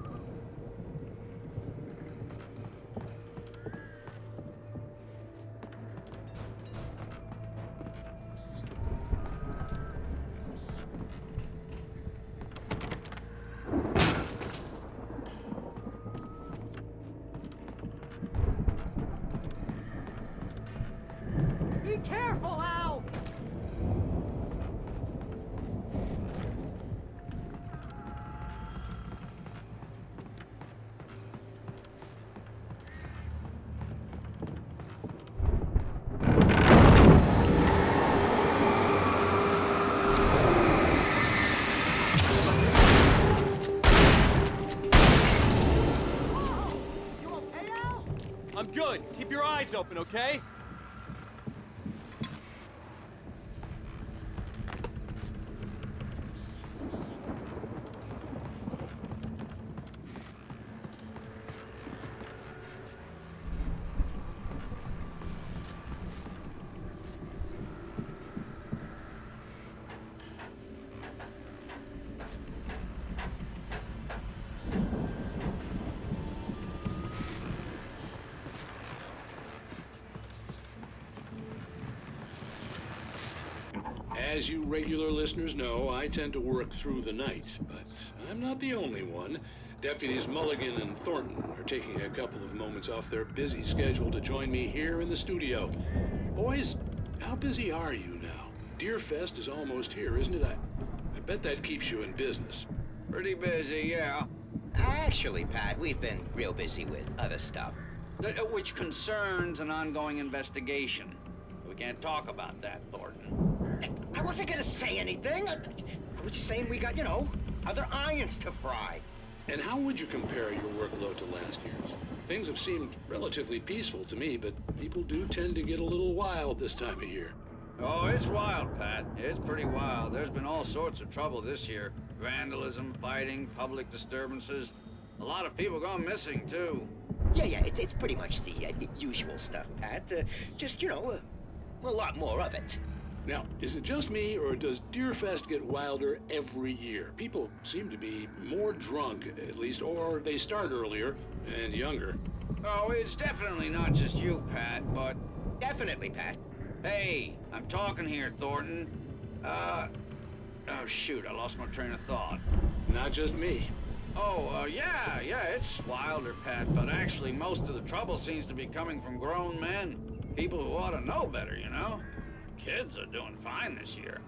Be careful, Al! I'm good. Keep your eyes open, okay? As you regular listeners know, I tend to work through the night, but I'm not the only one. Deputies Mulligan and Thornton are taking a couple of moments off their busy schedule to join me here in the studio. Boys, how busy are you now? Deerfest is almost here, isn't it? I bet that keeps you in business. Pretty busy, yeah. Actually, Pat, we've been real busy with other stuff, which concerns an ongoing investigation. We can't talk about that, Thornton. I wasn't gonna say anything. I was just saying we got, you know, other irons to fry. And how would you compare your workload to last year's? Things have seemed relatively peaceful to me, but people do tend to get a little wild this time of year. Oh, it's wild, Pat. It's pretty wild. There's been all sorts of trouble this year. Vandalism, fighting, public disturbances. A lot of people gone missing, too. Yeah, it's pretty much the usual stuff, Pat. Just, you know, a lot more of it. Now, is it just me, or does Deerfest get wilder every year? People seem to be more drunk, at least, or they start earlier and younger. Oh, it's definitely not just you, Pat, but... Definitely, Pat. Hey, I'm talking here, Thornton. Oh, shoot, I lost my train of thought. Not just me. Oh, yeah, it's wilder, Pat, but actually most of the trouble seems to be coming from grown men. People who ought to know better, you know? Kids are doing fine this year.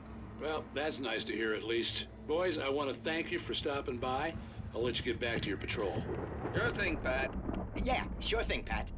Well, that's nice to hear at least. Boys, I want to thank you for stopping by. I'll let you get back to your patrol. Sure thing, Pat. Yeah, sure thing, Pat.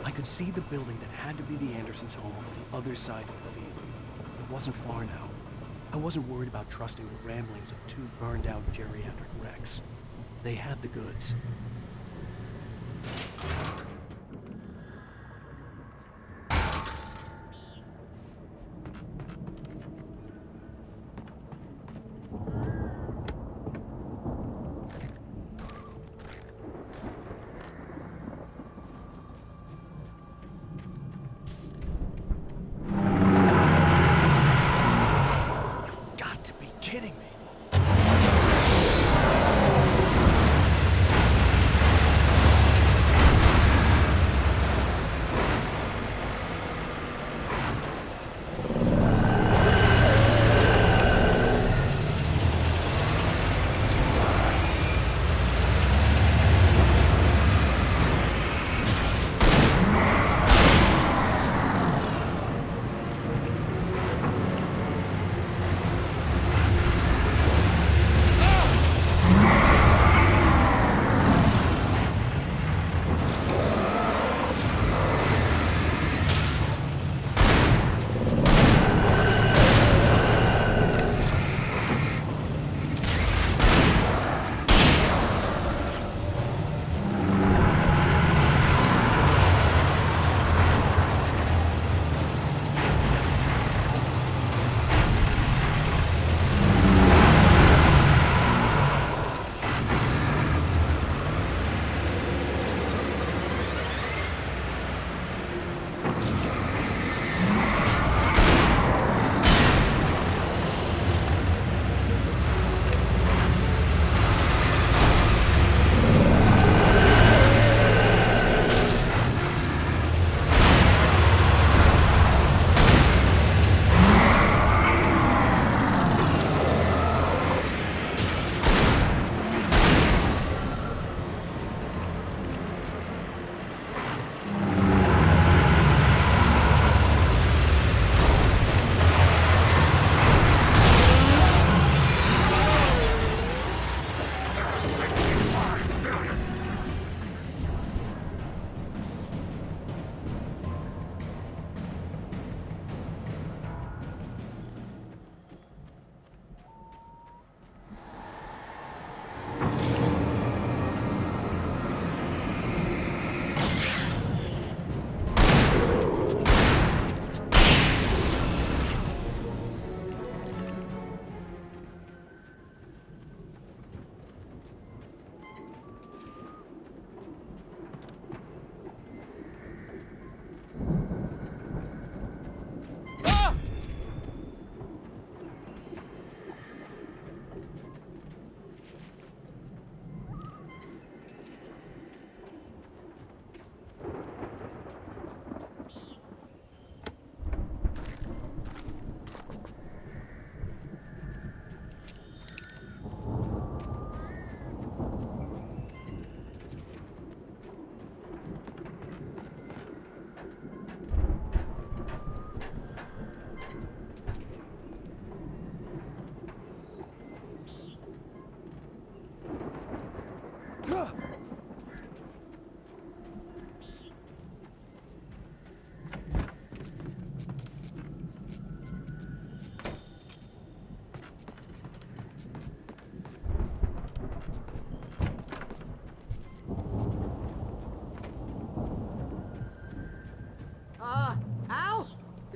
I could see the building that had to be the Andersons' home on the other side of the field. It wasn't far now. I wasn't worried about trusting the ramblings of two burned-out geriatric wrecks. They had the goods. Kidding me.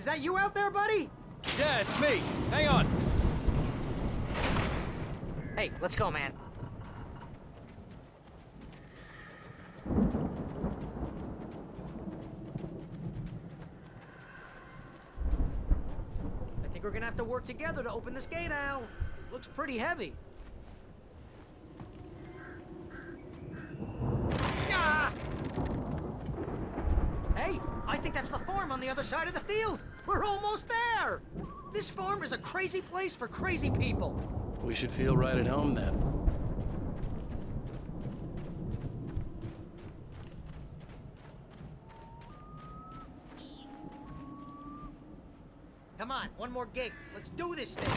Is that you out there, buddy? Yeah, it's me. Hang on. Hey, let's go, man. I think we're gonna have to work together to open this gate, Al. Looks pretty heavy. Ah! Hey, I think that's the farm on the other side of the field. We're almost there. This farm is a crazy place for crazy people. We should feel right at home then. Come on, one more gate. Let's do this thing.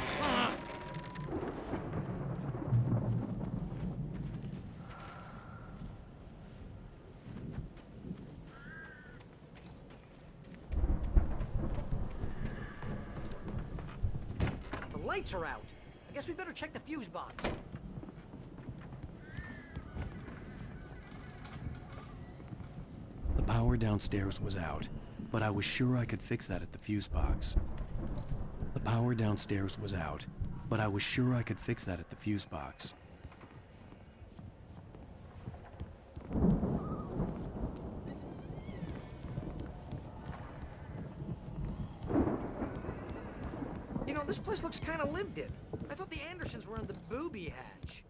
The lights are out. I guess we better check the fuse box. The power downstairs was out, but I was sure I could fix that at the fuse box. The power downstairs was out, but I was sure I could fix that at the fuse box. You know, this place looks kind of lived in. I thought the Andersons were in the booby hatch.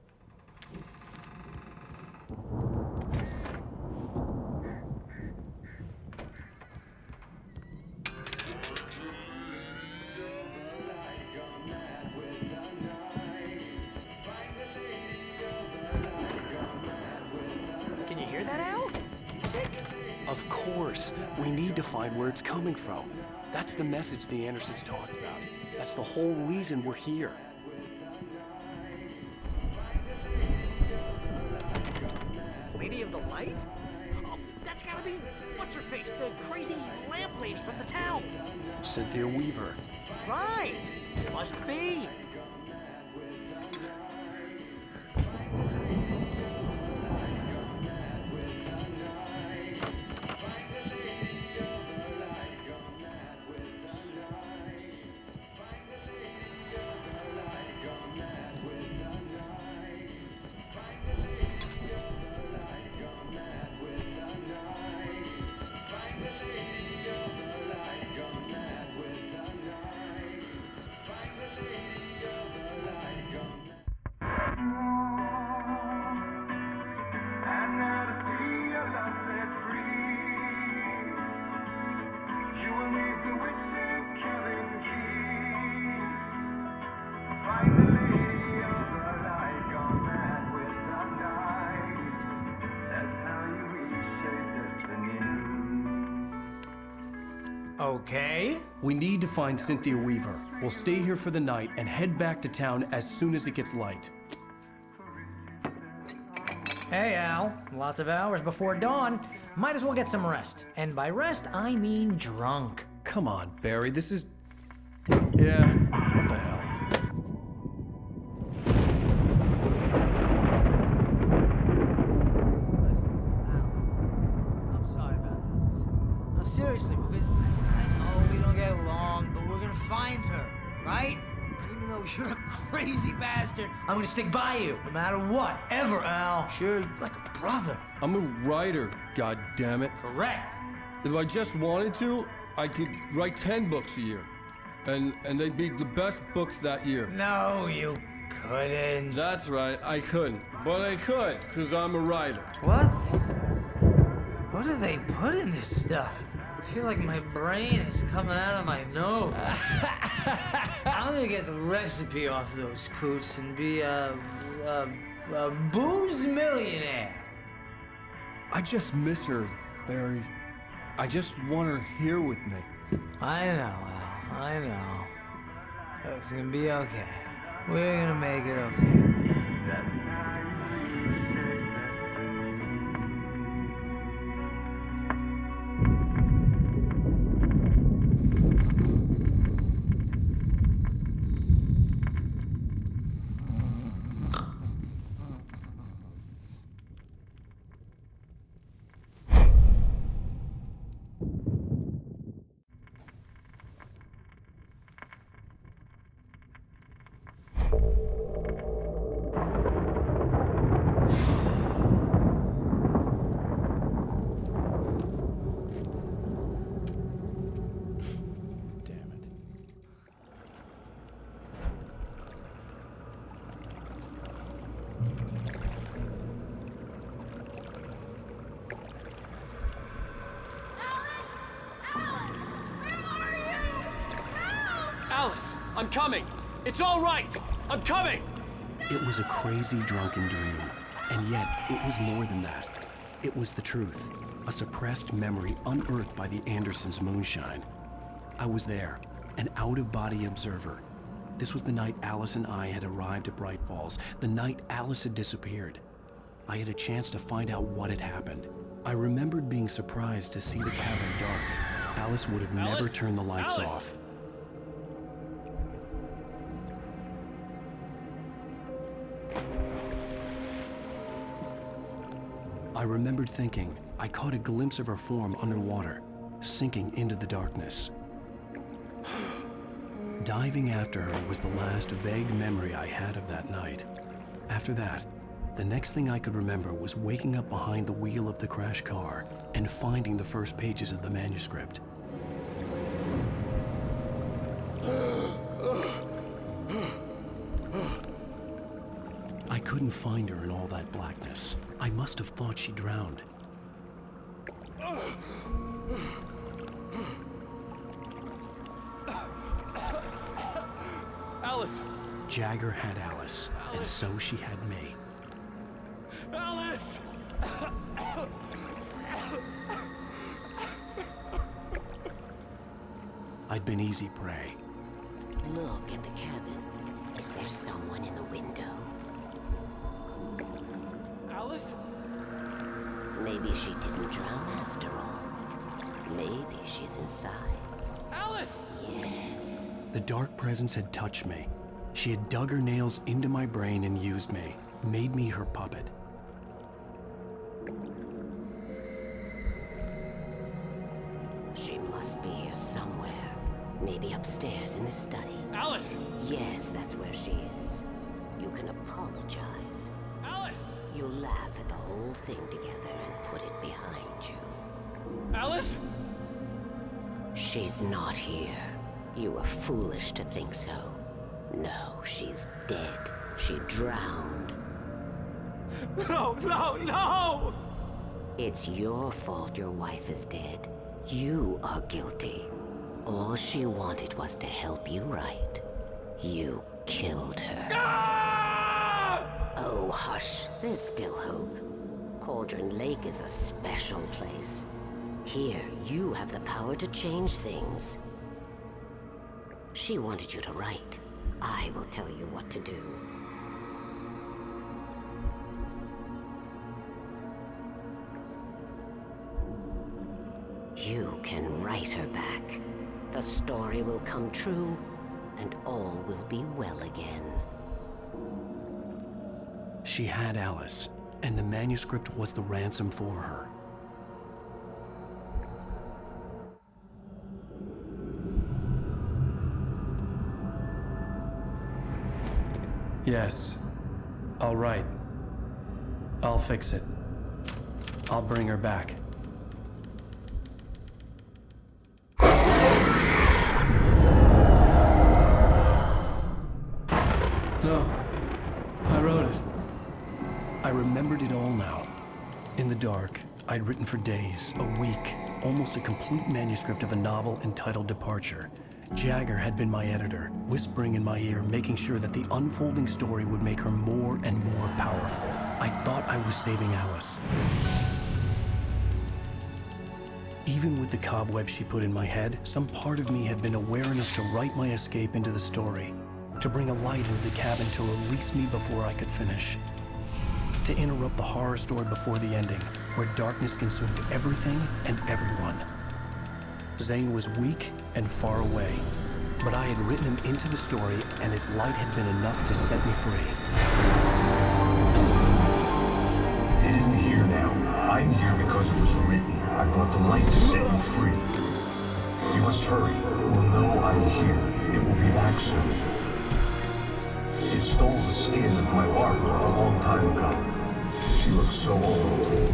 Can you hear that, Al? Music? Of course. We need to find where it's coming from. That's the message the Andersons talked about. That's the whole reason we're here. Lady of the Light? Oh, that's gotta be what's-her-face, the crazy lamp lady from the town. Cynthia Weaver. Right! Must be. Okay. We need to find Cynthia Weaver. We'll stay here for the night and head back to town as soon as it gets light. Hey, Al. Lots of hours before dawn. Might as well get some rest. And by rest, I mean drunk. Come on, Barry, this is... Yeah, what the hell? I'm sorry about this. No, seriously, because I know we don't get along, but we're gonna find her, right? And even though you're a crazy bastard, I'm gonna stick by you, no matter what, ever, Al. Sure, like a brother. I'm a writer, goddammit. Correct. If I just wanted to, I could write 10 books a year. And they'd be the best books that year. No, you couldn't. That's right, I couldn't. But I could, because I'm a writer. What? What do they put in this stuff? I feel like my brain is coming out of my nose. I'm gonna get the recipe off those coots and be a booze millionaire. I just miss her, Barry. I just want her here with me. I know, Al. I know. It's gonna be okay. We're gonna make it okay. Alice, I'm coming! It's all right! I'm coming! It was a crazy, drunken dream, and yet it was more than that. It was the truth, a suppressed memory unearthed by the Andersons' moonshine. I was there, an out-of-body observer. This was the night Alice and I had arrived at Bright Falls, the night Alice had disappeared. I had a chance to find out what had happened. I remembered being surprised to see the cabin dark. Alice would have never turned the lights off. I remembered thinking I caught a glimpse of her form underwater, sinking into the darkness. Diving after her was the last vague memory I had of that night. After that, the next thing I could remember was waking up behind the wheel of the crashed car and finding the first pages of the manuscript. I couldn't find her in all that blackness. I must have thought she drowned. Alice! Jagger had Alice, and so she had me. Alice! I'd been easy prey. Look at the cabin. Is there someone in the window? Alice? Maybe she didn't drown after all. Maybe she's inside. Alice! Yes. The dark presence had touched me. She had dug her nails into my brain and used me, made me her puppet. She must be here somewhere. Maybe upstairs in the study. Alice! Yes, that's where she is. You can apologize. Alice! You'll laugh at the whole thing together and put it behind you. Alice! She's not here. You were foolish to think so. No, she's dead. She drowned. No, no, no! It's your fault your wife is dead. You are guilty. All she wanted was to help you right. You killed her. Ah! Oh, hush. There's still hope. Cauldron Lake is a special place. Here, you have the power to change things. She wanted you to write. I will tell you what to do. You can write her back. The story will come true, and all will be well again. She had Alice, and the manuscript was the ransom for her. Yes. All right. I'll fix it. I'll bring her back. No. I wrote it. I remembered it all now. In the dark, I'd written for days, a week, almost a complete manuscript of a novel entitled Departure. Jagger had been my editor, whispering in my ear, making sure that the unfolding story would make her more and more powerful. I thought I was saving Alice. Even with the cobwebs she put in my head, some part of me had been aware enough to write my escape into the story, to bring a light into the cabin to release me before I could finish, to interrupt the horror story before the ending, where darkness consumed everything and everyone. Zane was weak and far away, but I had written him into the story, and his light had been enough to set me free. It isn't here now. I'm here because it was written. I brought the light to set you free. You must hurry. It will know I'm here. It will be back soon. It stole the skin of my Barbara a long time ago. She looks so old.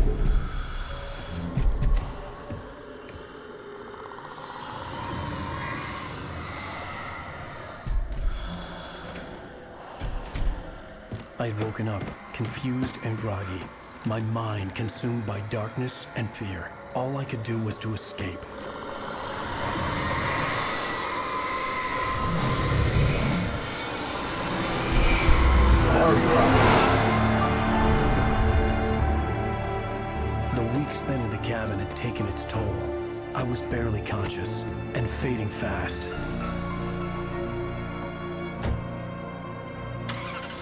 I had woken up, confused and groggy, my mind consumed by darkness and fear. All I could do was to escape. The week spent in the cabin had taken its toll. I was barely conscious and fading fast.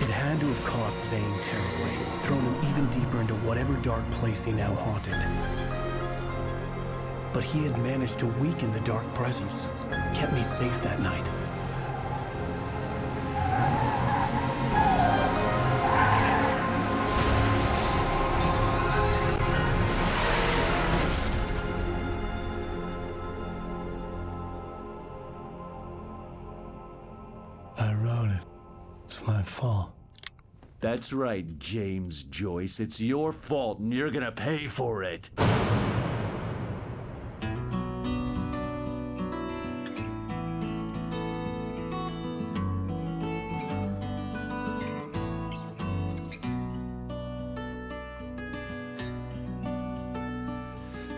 It had to have cost Zane terribly, thrown him even deeper into whatever dark place he now haunted. But he had managed to weaken the dark presence, kept me safe that night. I wrote it. It's my fault. That's right, James Joyce. It's your fault, and you're gonna pay for it.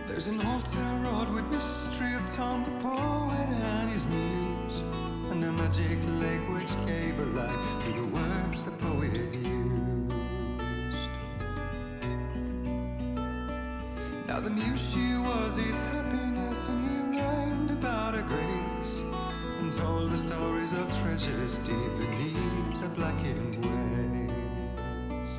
There's an old town road with mystery of Tom the poet and his muse, and a magic lake which gave a life to the words the poet used. Now the muse she was his happiness, and he rhymed about her grace, and told the stories of treasures deep beneath the blackened waves.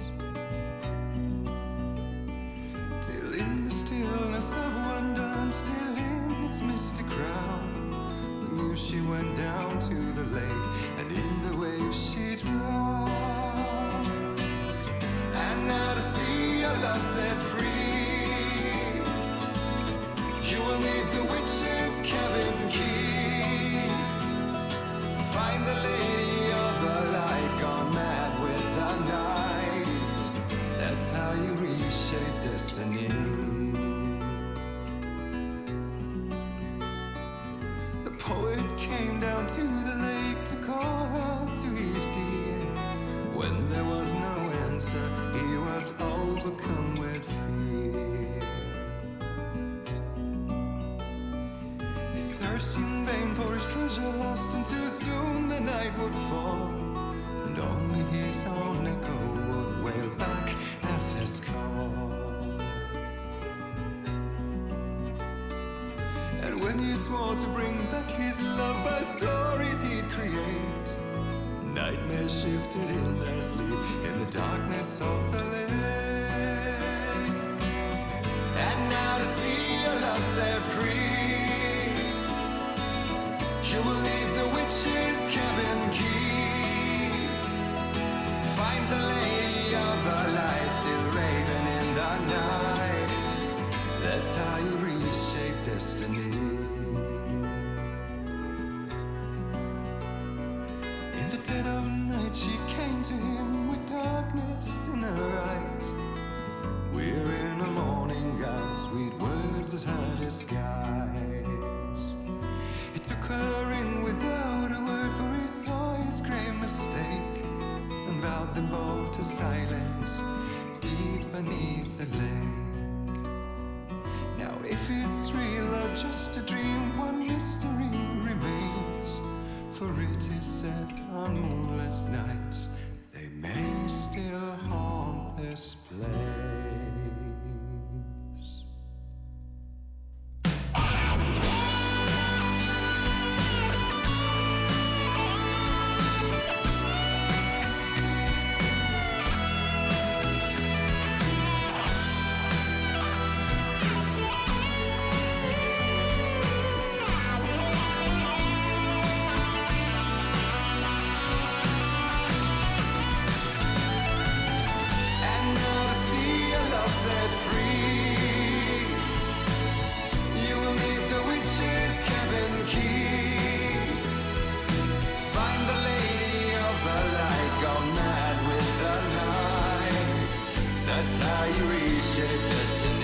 Till in the stillness of wonder, still in its misty crown, the muse she went down to the lake, and in the waves she drowned. And now to see your love set free, you will need the witch's cabin key. Find the lady of the light, gone mad with the night. That's how you reshape destiny. The poet came down to the lake to call out to his dear. When there was no answer, he was overcome with fear. He searched in vain for his treasure lost, and too soon the night would fall, and only his own echo would wail back as his call. And when he swore to bring back his love by stories he'd create, nightmares shifted in their sleep in the darkness of the lake. And now to see your love set free, you will need the witch's cabin key. Find the lady of the light, still raving in the night. That's how you reshape destiny. In the dead of night she came to him with darkness in her eyes. We're in a morning gown, sweet words as her disguise. He took her in without a word, for he saw his grave mistake, and vowed them both to silence deep beneath the lake. Now if it's real or just a dream, one mystery remains, for it is said on moonless nights they may still haunt this place. That's how you reshape destiny.